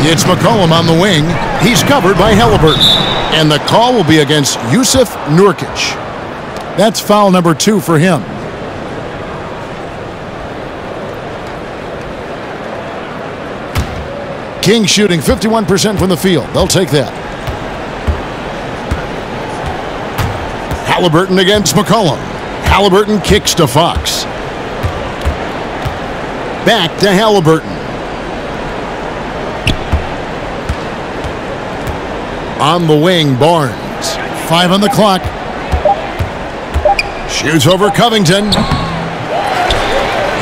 It's McCollum on the wing. He's covered by Halliburton. And the call will be against Jusuf Nurkic. That's foul number 2 for him. King shooting 51% from the field. They'll take that. Halliburton against McCollum. Halliburton kicks to Fox. Back to Halliburton. On the wing, Barnes. 5 on the clock. Shoots over Covington.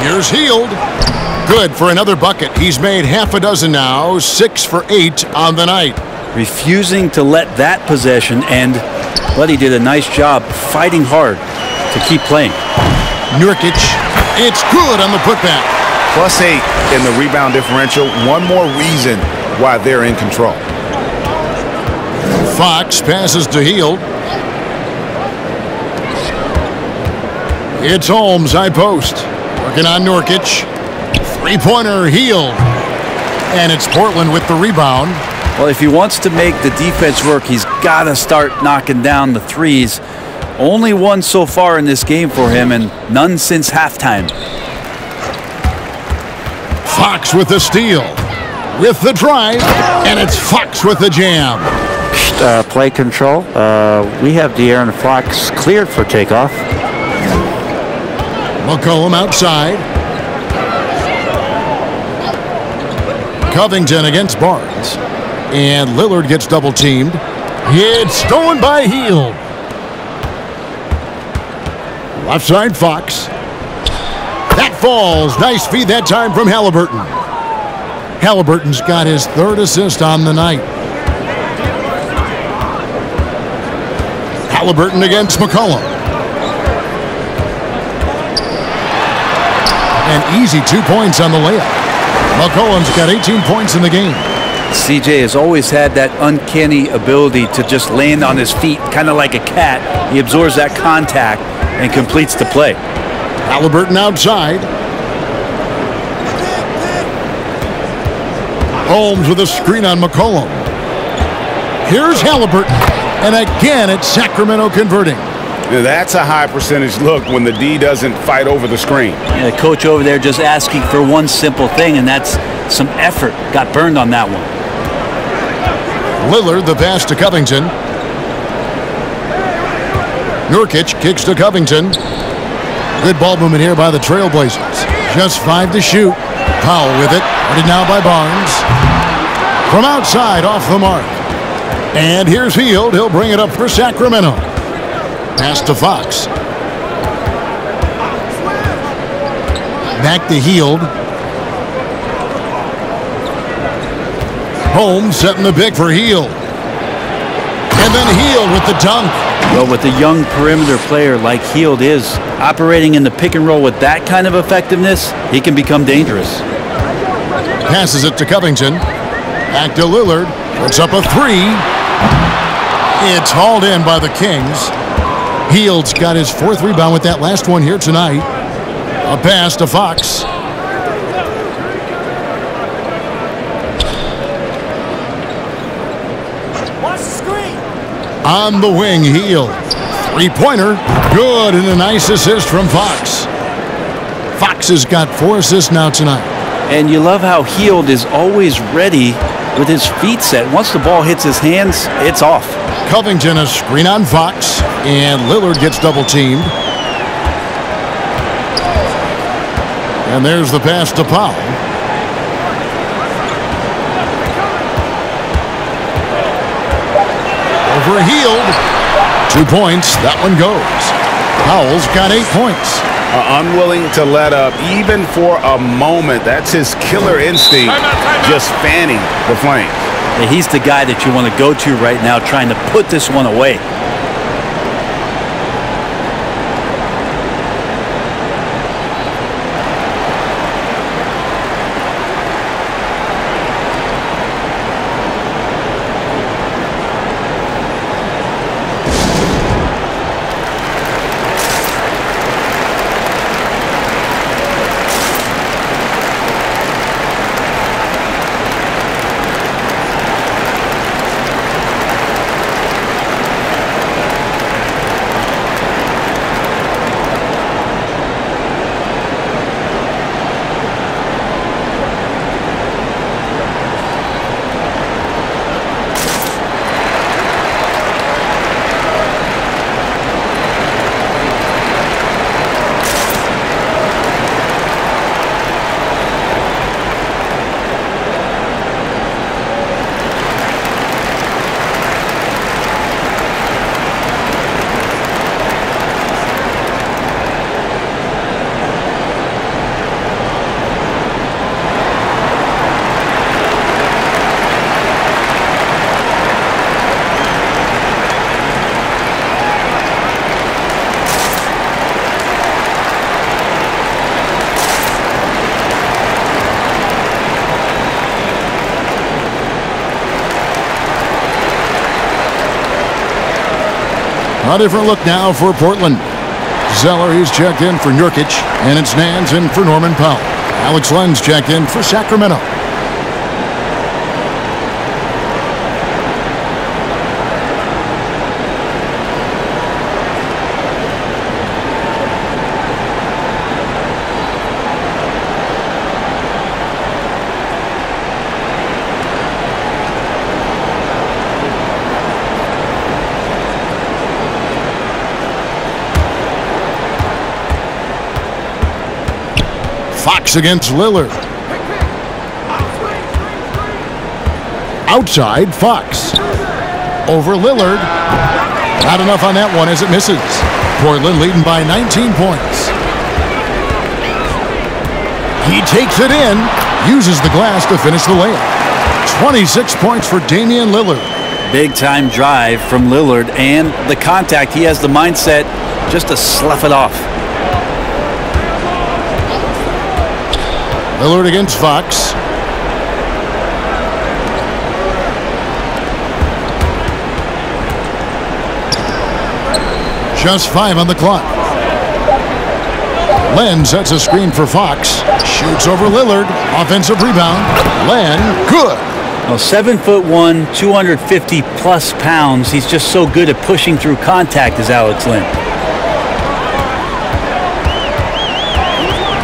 Here's Hield. Good for another bucket. He's made half a dozen now. 6 for 8 on the night. Refusing to let that possession end. Buddy did a nice job fighting hard to keep playing. Nurkic. It's good on the putback. +8 in the rebound differential. One more reason why they're in control. Fox passes to Hield. It's Holmes, high post. Working on Nurkic. Three-pointer, Hield. And it's Portland with the rebound. Well, if he wants to make the defense work, he's got to start knocking down the threes. Only one so far in this game for him, and none since halftime. Fox with the steal. With the drive. And it's Fox with the jam. Play control. We have De'Aaron Fox cleared for takeoff. McCollum outside. Covington against Barnes. And Lillard gets double teamed. It's stolen by Hield. Left side, Fox. That falls. Nice feed that time from Halliburton. Halliburton's got his 3rd assist on the night. Halliburton against McCollum. An easy 2 points on the layup. McCollum's got 18 points in the game. CJ has always had that uncanny ability to just land on his feet, kind of like a cat. He absorbs that contact and completes the play. Halliburton outside. Holmes with a screen on McCollum. Here's Halliburton. And again, it's Sacramento converting. Now, that's a high percentage look when the D doesn't fight over the screen. Yeah, the coach over there just asking for one simple thing, and that's some effort. Got burned on that one. Lillard, the pass to Covington. Nurkic kicks to Covington. Good ball movement here by the Trailblazers. Just 5 to shoot. Powell with it. Ready now by Barnes. From outside, off the mark. And here's Hield. He'll bring it up for Sacramento. Pass to Fox. Back to Hield. Holmes setting the pick for Hield. And then Hield with the dunk. Well, with a young perimeter player like Hield is, operating in the pick and roll with that kind of effectiveness, he can become dangerous. Passes it to Covington. Back to Lillard. Puts up a 3. It's hauled in by the Kings. Hield's got his 4th rebound with that last one here tonight. A pass to Fox. On the wing, Hield. 3-pointer. Good, and a nice assist from Fox. Fox has got 4 assists now tonight. And you love how Hield is always ready with his feet set. Once the ball hits his hands, it's off. Covington a screen on Fox, and Lillard gets double-teamed. And there's the pass to Powell. Over Hield. 2 points. That one goes. Powell's got 8 points. Unwilling to let up even for a moment. That's his killer instinct, just fanning the flames. Yeah, he's the guy that you want to go to right now, trying to put this one away. A different look now for Portland. Zeller, he's checked in for Nurkic, and it's Nance in for Norman Powell. Alex Len's checked in for Sacramento. Fox against Lillard. Outside, Fox. Over Lillard. Not enough on that one as it misses. Portland leading by 19 points. He takes it in, uses the glass to finish the layup. 26 points for Damian Lillard. Big time drive from Lillard, and the contact, he has the mindset just to slough it off. Lillard against Fox. Just 5 on the clock. Len sets a screen for Fox. Shoots over Lillard. Offensive rebound. Len, good. Well, 7'1", 250 plus pounds. He's just so good at pushing through contact, is Alex Len.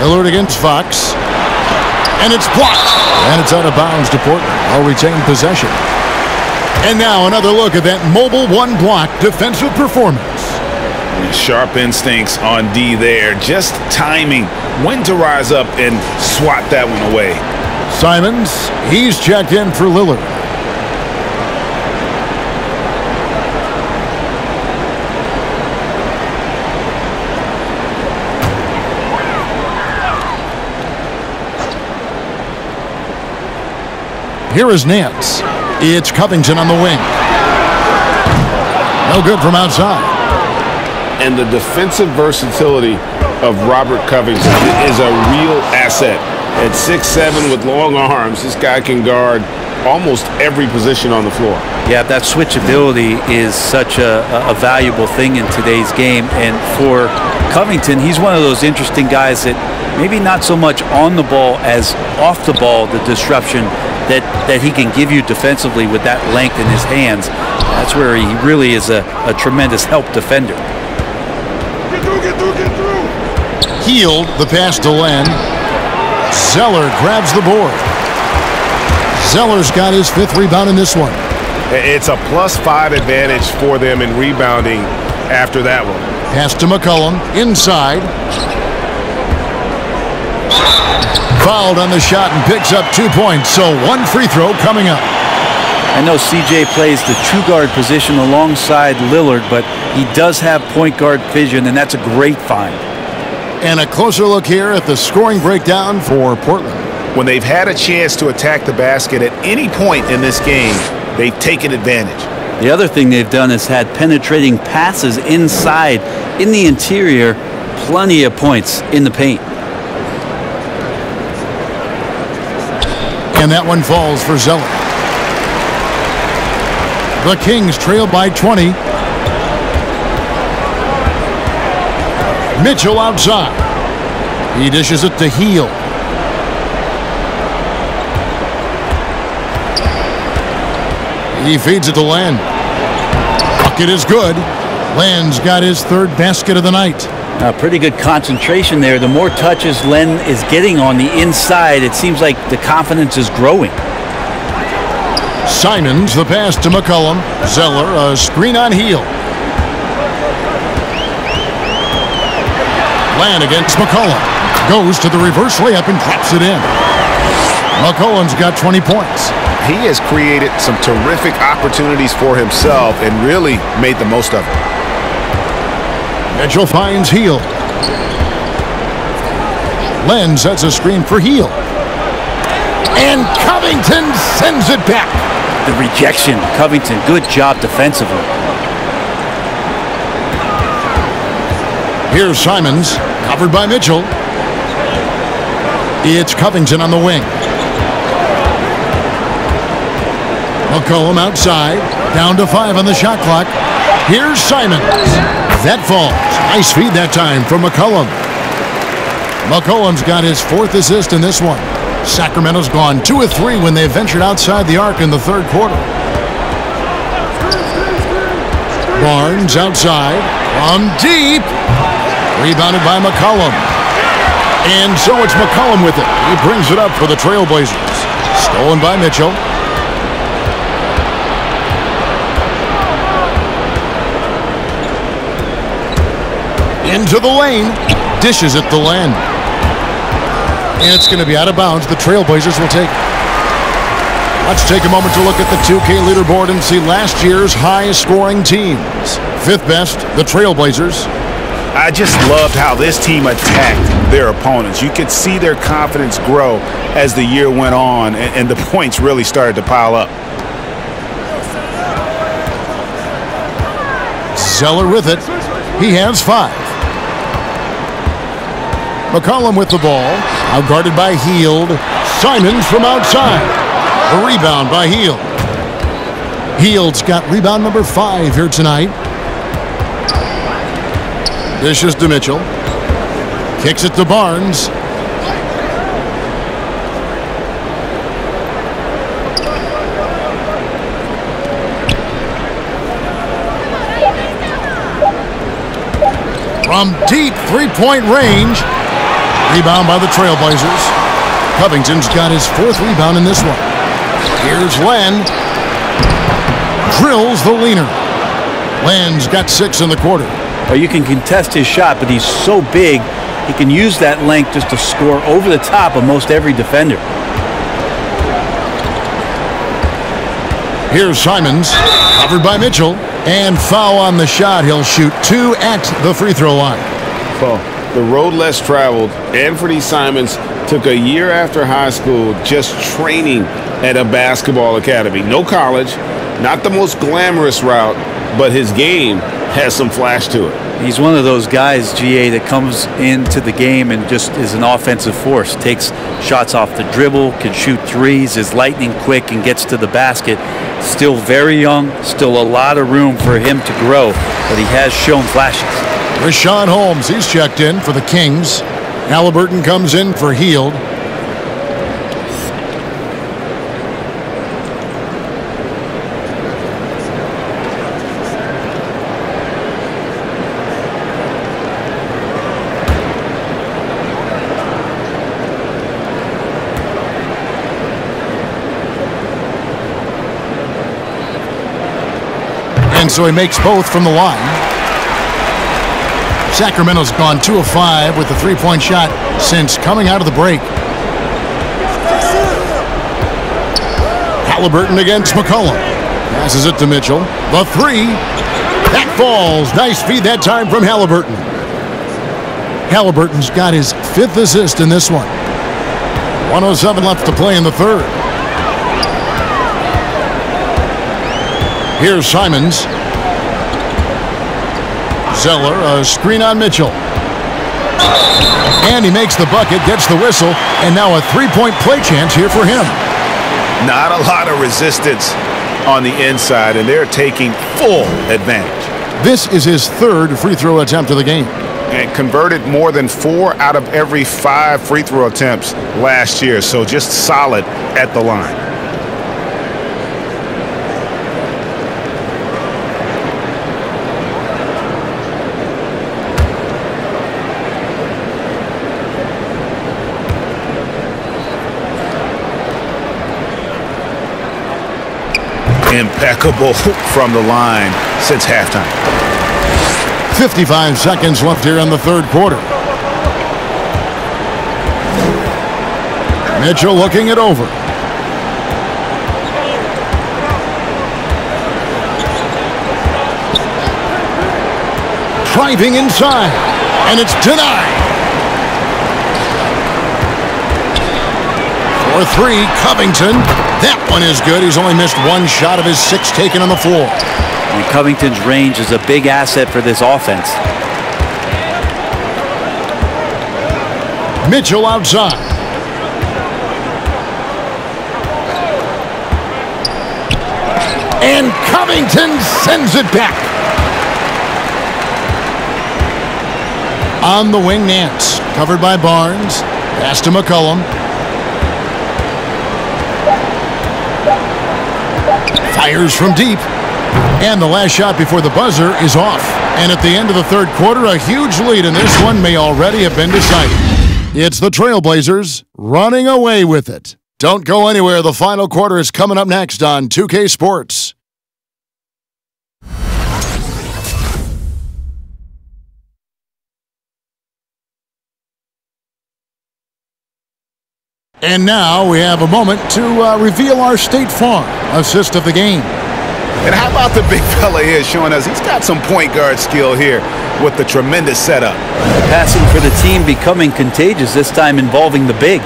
Lillard against Fox. And it's blocked. And it's out of bounds to Portland. They'll retain possession. And now another look at that mobile one-block defensive performance. Sharp instincts on D there. Just timing when to rise up and swat that one away. Simons, he's checked in for Lillard. Here is Nance. It's Covington on the wing. No good from outside. And the defensive versatility of Robert Covington is a real asset. At 6'7" with long arms, this guy can guard almost every position on the floor. Yeah, that switchability is such a valuable thing in today's game. And for Covington, he's one of those interesting guys that maybe not so much on the ball as off the ball, the disruption that he can give you defensively with that length in his hands. That's where he really is a tremendous help defender. Get through. Healed the pass to Len. Zeller grabs the board. Zeller's got his 5th rebound in this one. It's a +5 advantage for them in rebounding after that one. Pass to McCollum, inside. Fouled on the shot and picks up 2 points, so 1 free throw coming up. I know CJ plays the 2-guard position alongside Lillard, but he does have point guard vision, and that's a great find. And a closer look here at the scoring breakdown for Portland. When they've had a chance to attack the basket at any point in this game, they've taken advantage. The other thing they've done is had penetrating passes inside, in the interior, plenty of points in the paint. And that one falls for Zeller. The Kings trail by 20. Mitchell outside. He dishes it to Heel. He feeds it to Len. Bucket is good. Len's got his 3rd basket of the night. Pretty good concentration there. The more touches Len is getting on the inside, it seems like the confidence is growing. Simons, the pass to McCollum. Zeller, a screen on Heel. Len against McCollum. Goes to the reverse layup and drops it in. McCollum's got 20 points. He has created some terrific opportunities for himself and really made the most of it. Mitchell finds Heel. Len sets a screen for Heel. And Covington sends it back. The rejection. Covington, good job defensively. Here's Simons, covered by Mitchell. It's Covington on the wing. McCollum outside, down to 5 on the shot clock. Here's Simons. That falls. Nice feed that time from McCollum. McCollum's got his 4th assist in this one. Sacramento's gone 2 of 3 when they ventured outside the arc in the 3rd quarter. Barnes outside, from deep. Rebounded by McCollum. And so it's McCollum with it. He brings it up for the Trailblazers. Stolen by Mitchell. Into the lane. Dishes it to Len. And it's going to be out of bounds. The Trailblazers will take it. Let's take a moment to look at the 2K leaderboard and see last year's high-scoring teams. 5th best, the Trailblazers. I just loved how this team attacked their opponents. You could see their confidence grow as the year went on, and the points really started to pile up. Zeller with it. He has 5. McCollum with the ball. Outguarded by Hield. Simons from outside. The rebound by Hield. Hield's got rebound number 5 here tonight. Dishes to Mitchell. Kicks it to Barnes. From deep 3-point range. Rebound by the Trailblazers. Covington's got his 4th rebound in this one. Here's Len. Drills the leaner. Len's got 6 in the quarter. Well, you can contest his shot, but he's so big, he can use that length just to score over the top of most every defender. Here's Simons, covered by Mitchell, and foul on the shot. He'll shoot 2 at the free throw line. Well, the road less traveled, Anthony Simons took a year after high school just training at a basketball academy. No college, not the most glamorous route, but his game has some flash to it. He's one of those guys, GA, that comes into the game and just is an offensive force. Takes shots off the dribble, can shoot threes, is lightning quick, and gets to the basket. Still very young, still a lot of room for him to grow, but he has shown flashes. Rashawn Holmes, he's checked in for the Kings. Halliburton comes in for Hield. And so he makes both from the line. Sacramento's gone 2 of 5 with the 3-point shot since coming out of the break. Halliburton against McCollum. Passes it to Mitchell. The 3. That falls. Nice feed that time from Halliburton. Halliburton's got his 5th assist in this one. 1:07 left to play in the 3rd. Here's Simons. Zeller, a screen on Mitchell. And he makes the bucket, gets the whistle, and now a 3-point play chance here for him. Not a lot of resistance on the inside, and they're taking full advantage. This is his 3rd free throw attempt of the game. And converted more than 4 out of every 5 free throw attempts last year, so just solid at the line. Impeccable from the line since halftime. 55 seconds left here in the 3rd quarter. Mitchell looking it over. Driving inside, and it's denied. For 3, Covington. That one is good. He's only missed 1 shot of his 6 taken on the floor. And Covington's range is a big asset for this offense. Mitchell outside. And Covington sends it back. On the wing, Nance. Covered by Barnes. Pass to McCollum. Fires from deep. And the last shot before the buzzer is off. And at the end of the 3rd quarter, a huge lead in this one may already have been decided. It's the Trailblazers running away with it. Don't go anywhere. The final quarter is coming up next on 2K Sports. And now we have a moment to reveal our State Farm assist of the game. And how about the big fella here showing us he's got some point guard skill here with the tremendous setup. Passing for the team becoming contagious, this time involving the big.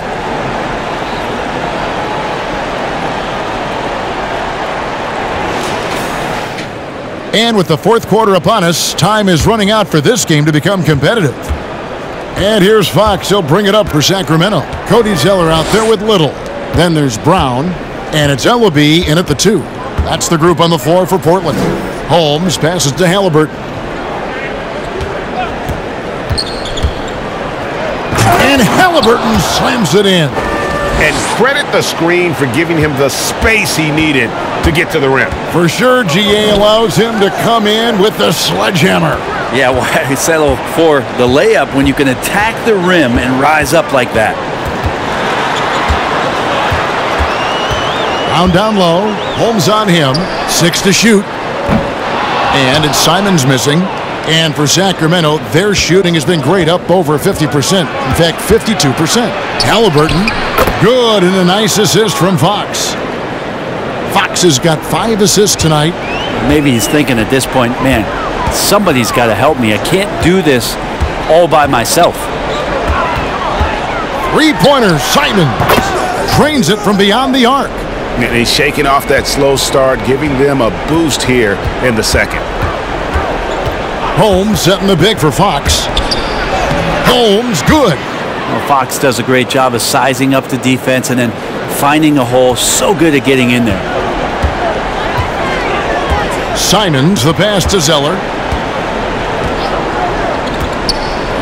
And with the 4th quarter upon us, time is running out for this game to become competitive. And here's Fox. He'll bring it up for Sacramento. Cody Zeller out there with Little. Then there's Brown. And it's Ellaby in at the 2. That's the group on the floor for Portland. Holmes passes to Halliburton. And Halliburton slams it in. And credit the screen for giving him the space he needed to get to the rim. For sure, GA allows him to come in with the sledgehammer. Yeah, why settle for the layup when you can attack the rim and rise up like that? Round down low. Holmes on him. 6 to shoot. And it's Simons missing. And for Sacramento, their shooting has been great, up over 50%. In fact, 52%. Halliburton, good, and a nice assist from Fox. Fox has got 5 assists tonight. Maybe he's thinking at this point, man, somebody's got to help me. I can't do this all by myself. Three-pointer, Simons. Trains it from beyond the arc. And he's shaking off that slow start, giving them a boost here in the second. Holmes setting the big for Fox. Holmes, good. Well, Fox does a great job of sizing up the defense and then finding a hole. So good at getting in there. Simons, the pass to Zeller.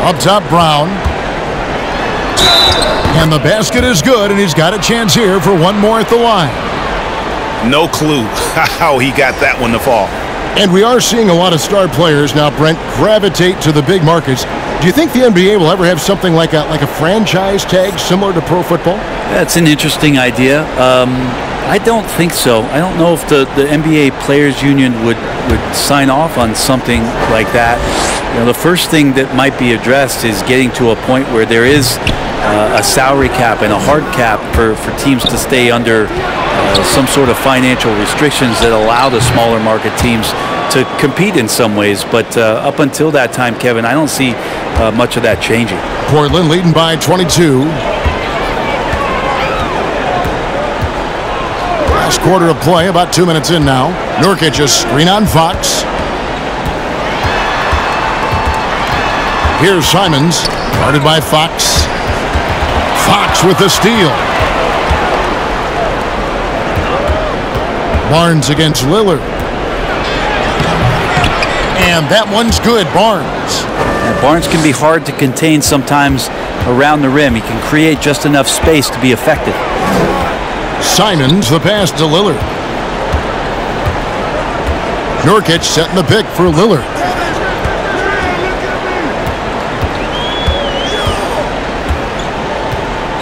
Up top, Brown. And the basket is good, and he's got a chance here for one more at the line. No clue how he got that one to fall. And we are seeing a lot of star players now, Brent, gravitate to the big markets. Do you think the NBA will ever have something like a franchise tag similar to pro football? That's an interesting idea. I don't think so. I don't know if the NBA Players Union would sign off on something like that. You know, the first thing that might be addressed is getting to a point where there is a salary cap and a hard cap for teams to stay under some sort of financial restrictions that allow the smaller market teams to compete in some ways. But up until that time, Kevin, I don't see much of that changing. Portland leading by 22. Last quarter of play, about 2 minutes in now. Nurkic a screen on Fox. Here's Simons, guarded by Fox. Fox with the steal. Barnes against Lillard. And that one's good, Barnes. And Barnes can be hard to contain sometimes around the rim. He can create just enough space to be effective. Simons, the pass to Lillard. Nurkic setting the pick for Lillard.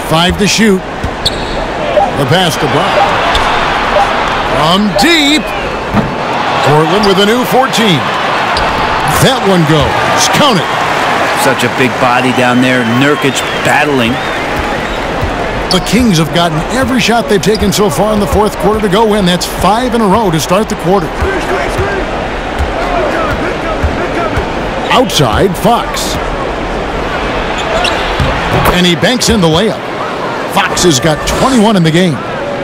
Five to shoot. The pass to Brown. From deep. Portland with a new 14. That one goes. Count it. Such a big body down there. Nurkic battling. The Kings have gotten every shot they've taken so far in the fourth quarter to go win. That's 5 in a row to start the quarter. Outside, Fox. And he banks in the layup. Fox has got 21 in the game.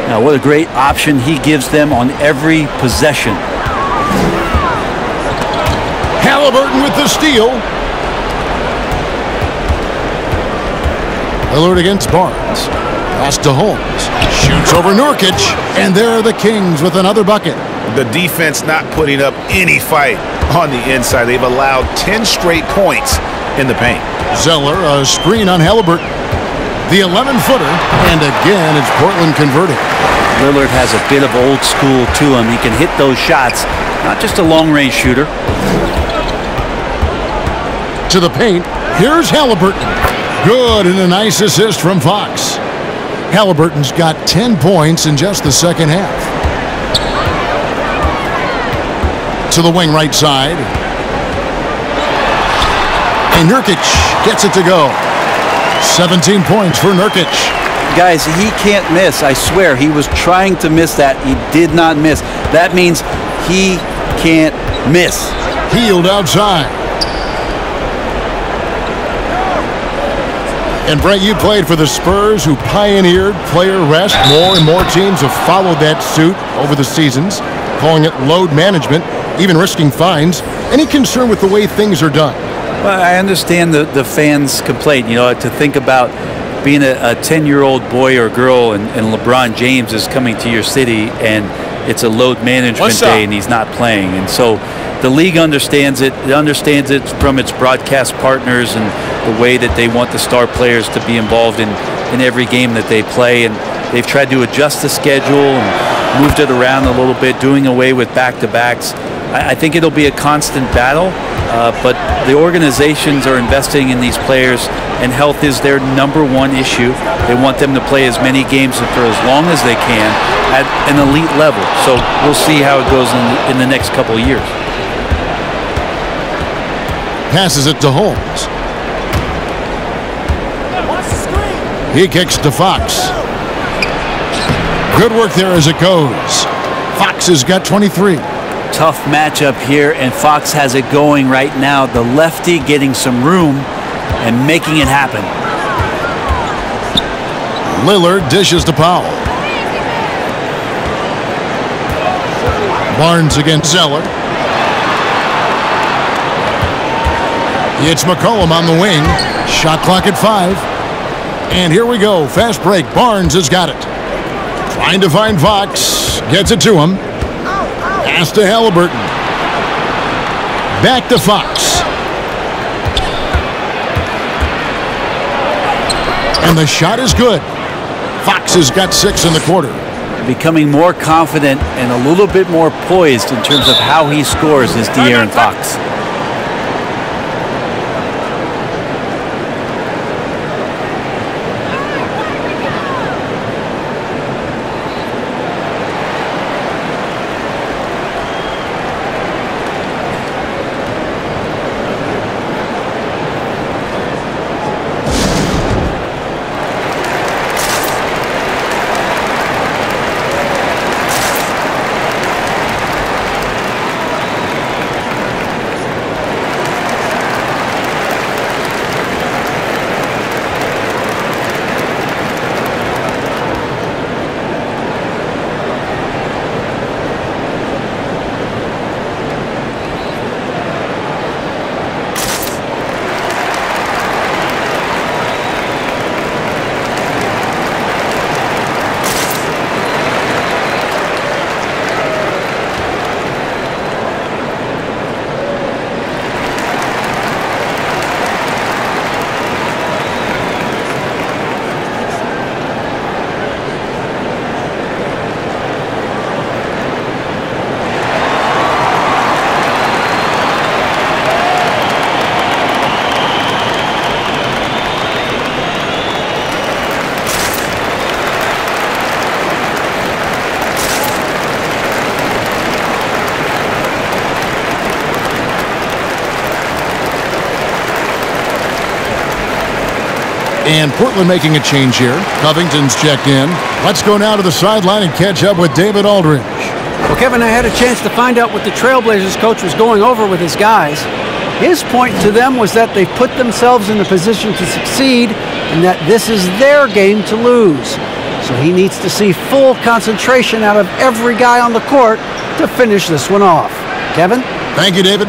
Now, what a great option he gives them on every possession. Halliburton with the steal. Lillard against Barnes. Pass to Holmes. Shoots over Nurkic. And there are the Kings with another bucket. The defense not putting up any fight on the inside. They've allowed 10 straight points in the paint. Zeller, a screen on Halliburton. The 11-footer. And again, it's Portland converting. Lillard has a bit of old school to him. He can hit those shots. Not just a long-range shooter. To the paint. Here's Halliburton. Good, and a nice assist from Fox. Halliburton's got 10 points in just the second half. To the wing right side. And Nurkic gets it to go. 17 points for Nurkic. Guys, he can't miss. I swear, he was trying to miss that. He did not miss. That means he can't miss. Healed outside. And Brent, you played for the Spurs, who pioneered player rest. More and more teams have followed that suit over the seasons, calling it load management, even risking fines. Any concern with the way things are done? Well, I understand the fans' complaint. You know, to think about being a 10-year-old boy or girl and LeBron James is coming to your city and it's a load management day and he's not playing. And so the league understands it. It understands it from its broadcast partners and the way that they want the star players to be involved in every game that they play. And they've tried to adjust the schedule and moved it around a little bit, doing away with back-to-backs. I think it'll be a constant battle, but the organizations are investing in these players, and health is their #1 issue. They want them to play as many games for as long as they can at an elite level. So we'll see how it goes in the next couple of years. Passes it to Holmes. He kicks to Fox. Good work there as it goes. Fox has got 23. Tough matchup here, and Fox has it going right now. The lefty getting some room and making it happen. Lillard dishes to Powell. Barnes against Zeller. It's McCollum on the wing. Shot clock at 5. And here we go. Fast break. Barnes has got it. Trying to find Fox. Gets it to him. Pass to Halliburton. Back to Fox. And the shot is good. Fox has got 6 in the quarter. Becoming more confident and a little bit more poised in terms of how he scores is De'Aaron Fox. And Portland making a change here. Covington's checked in. Let's go now to the sideline and catch up with David Aldridge. Well, Kevin, I had a chance to find out what the Trailblazers coach was going over with his guys. His point to them was that they put themselves in a position to succeed and that this is their game to lose. So he needs to see full concentration out of every guy on the court to finish this one off. Kevin? Thank you, David.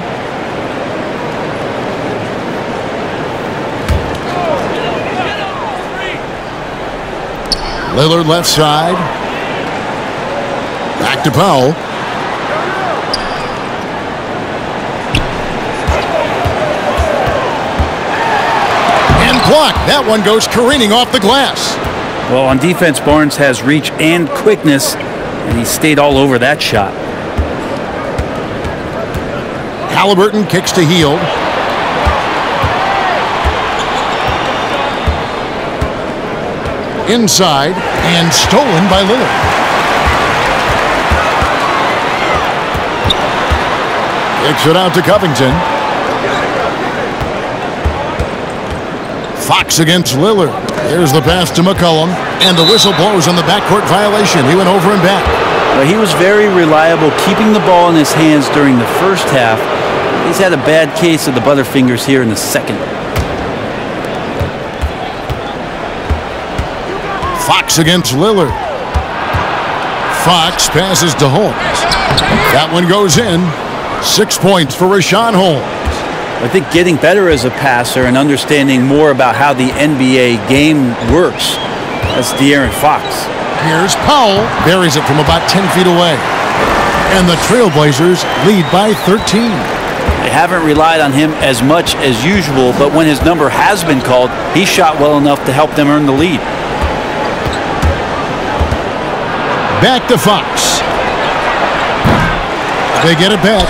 Lillard left side. Back to Powell. And blocked. That one goes careening off the glass. Well, on defense, Barnes has reach and quickness, and he stayed all over that shot. Halliburton kicks to Hield. Inside and stolen by Lillard. Kicks it out to Covington. Fox against Lillard. There's the pass to McCollum, and the whistle blows on the backcourt violation. He went over and back. Well, he was very reliable, keeping the ball in his hands during the first half. He's had a bad case of the butterfingers here in the second. Fox against Lillard. Fox passes to Holmes. That one goes in. 6 points for Rashawn Holmes. I think getting better as a passer and understanding more about how the NBA game works. That's De'Aaron Fox. Here's Powell. Buries it from about 10 feet away. And the Trailblazers lead by 13. They haven't relied on him as much as usual, but when his number has been called, he shot well enough to help them earn the lead. Back to Fox. They get it back.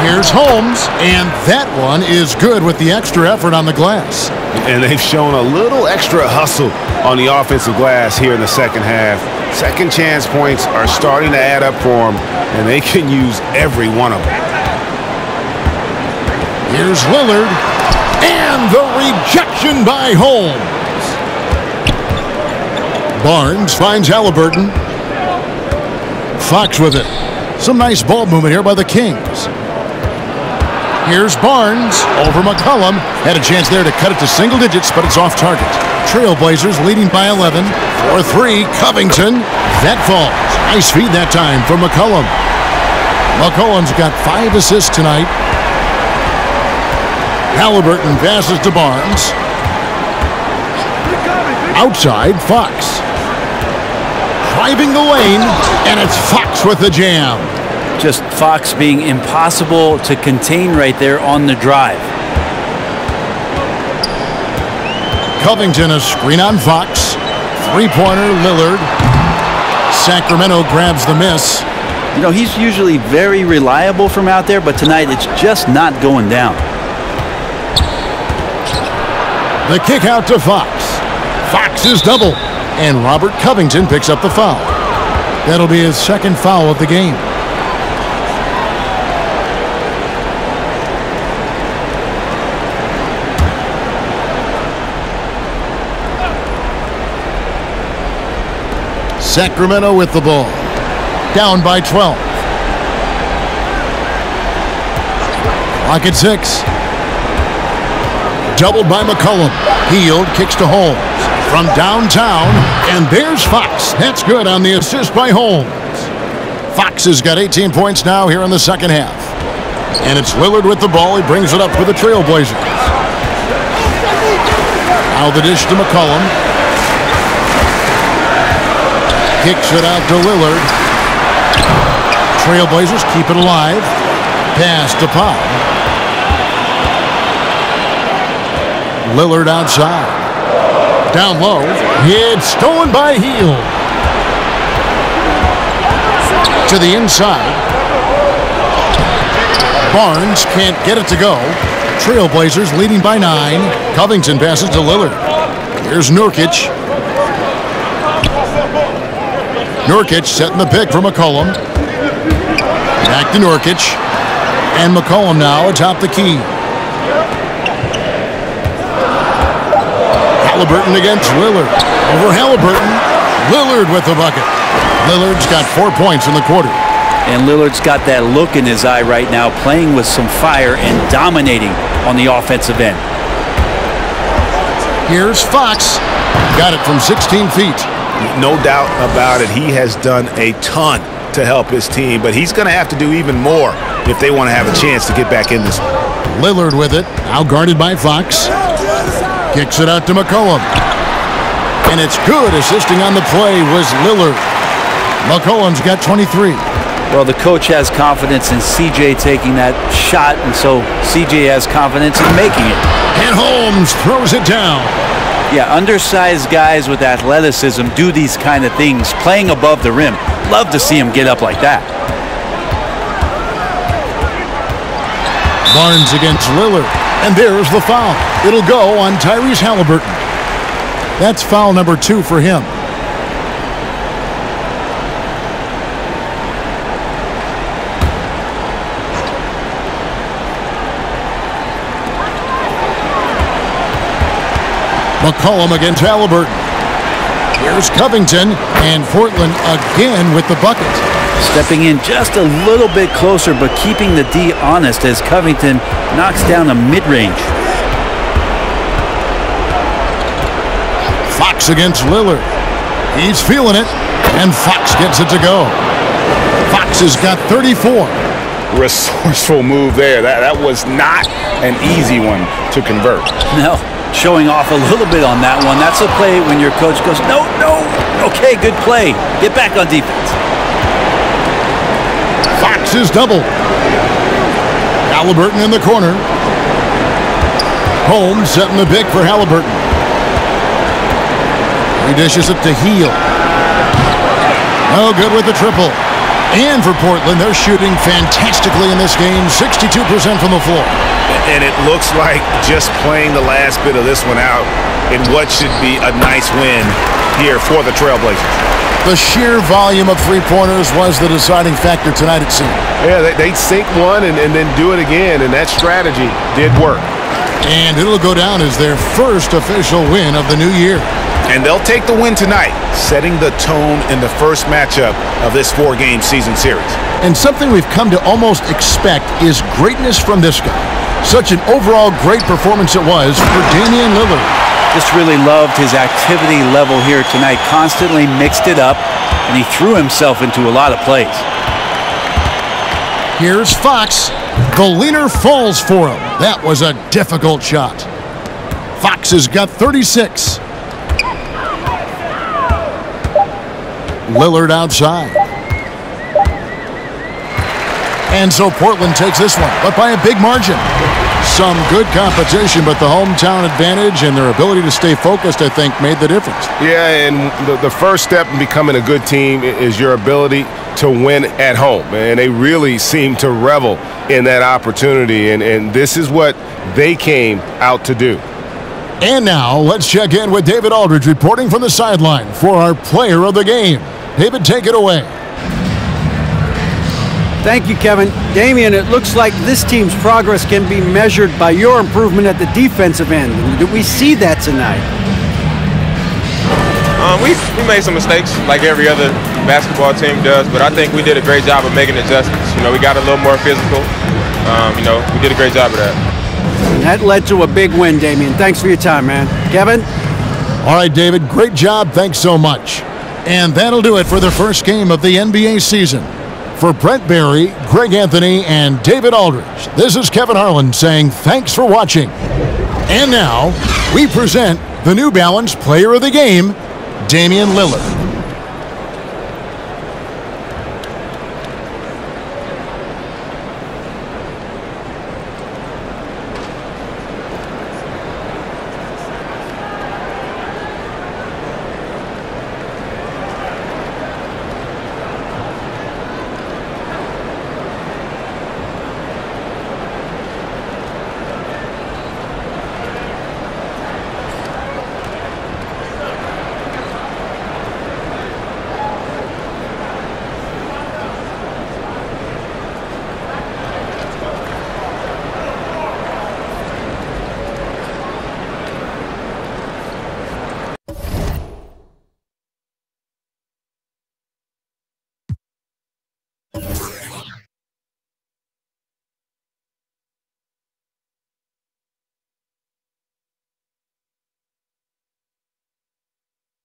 Here's Holmes, and that one is good with the extra effort on the glass. And they've shown a little extra hustle on the offensive glass here in the second half. Second chance points are starting to add up for them, and they can use every one of them. Here's Lillard, and the rejection by Holmes. Barnes finds Halliburton. Fox with it. Some nice ball movement here by the Kings. Here's Barnes over McCollum. Had a chance there to cut it to single digits, but it's off target. Trailblazers leading by 11. 4-3, Covington. That falls. Nice feed that time from McCollum. McCollum's got 5 assists tonight. Halliburton passes to Barnes. Outside, Fox. Driving the lane, and it's Fox with the jam. Just Fox being impossible to contain right there on the drive. Covington, a screen on Fox. Three-pointer, Lillard. Sacramento grabs the miss. You know, he's usually very reliable from out there, but tonight it's just not going down. The kick out to Fox. Fox is double, and Robert Covington picks up the foul. That'll be his second foul of the game. Sacramento with the ball. Down by 12. Clock at 6. Doubled by McCollum. Hield kicks to Holmes. From downtown, and there's Fox. That's good on the assist by Holmes. Fox has got 18 points now here in the second half. And it's Lillard with the ball. He brings it up for the Trailblazers. Now the dish to McCollum. Kicks it out to Lillard. Trailblazers keep it alive. Pass to Pop. Lillard outside. Down low. It's stolen by Hield. To the inside. Barnes can't get it to go. Trailblazers leading by 9. Covington passes to Lillard. Here's Nurkic. Nurkic setting the pick for McCollum. Back to Nurkic. And McCollum now atop the key. Halliburton against Lillard. Over Halliburton. Lillard with the bucket. Lillard's got 4 points in the quarter. And Lillard's got that look in his eye right now, playing with some fire and dominating on the offensive end. Here's Fox. Got it from 16 feet. No doubt about it. He has done a ton to help his team, but he's going to have to do even more if they want to have a chance to get back in this. Lillard with it. Now guarded by Fox. Kicks it out to McCollum. And it's good. Assisting on the play was Lillard. McCollum's got 23. Well, the coach has confidence in CJ taking that shot, and so CJ has confidence in making it. And Holmes throws it down. Yeah, undersized guys with athleticism do these kind of things, playing above the rim. Love to see him get up like that. Barnes against Lillard. And there's the foul. It'll go on Tyrese Halliburton. That's foul number 2 for him. McCollum against Halliburton. Here's Covington, and Portland again with the bucket. Stepping in just a little bit closer, but keeping the D honest as Covington knocks down a mid-range. Fox against Lillard. He's feeling it, and Fox gets it to go. Fox has got 34. Resourceful move there. That was not an easy one to convert. No. Showing off a little bit on that one. That's a play when your coach goes, no, okay, good play. Get back on defense. Fox is double. Halliburton in the corner. Holmes setting the pick for Halliburton. He dishes it to Heel. No good with the triple. And for Portland, they're shooting fantastically in this game, 62% from the floor. And it looks like just playing the last bit of this one out in what should be a nice win here for the Trailblazers. The sheer volume of three-pointers was the deciding factor tonight, it seemed. Yeah, they sink one and then do it again, and that strategy did work. And it'll go down as their first official win of the new year. And they'll take the win tonight, setting the tone in the first matchup of this 4-game season series. And something we've come to almost expect is greatness from this guy. Such an overall great performance it was for Damian Lillard. Just really loved his activity level here tonight. Constantly mixed it up, and he threw himself into a lot of plays. Here's Fox. The leaner falls for him. That was a difficult shot. Fox has got 36. Lillard outside. And so Portland takes this one, but by a big margin. Some good competition, but the hometown advantage and their ability to stay focused, I think, made the difference. Yeah, and the first step in becoming a good team is your ability to win at home. And they really seem to revel in that opportunity, and this is what they came out to do. And now, let's check in with David Aldridge reporting from the sideline for our player of the game. David, take it away. Thank you, Kevin. Damian, it looks like this team's progress can be measured by your improvement at the defensive end. Did we see that tonight? We made some mistakes like every other basketball team does, but I think we did a great job of making adjustments. We got a little more physical. We did a great job of that. And that led to a big win, Damian. Thanks for your time, man. Kevin? All right, David, great job. Thanks so much. And that'll do it for the first game of the NBA season. For Brent Barry, Greg Anthony, and David Aldridge, this is Kevin Harlan saying thanks for watching. And now, we present the New Balance Player of the Game, Damian Lillard.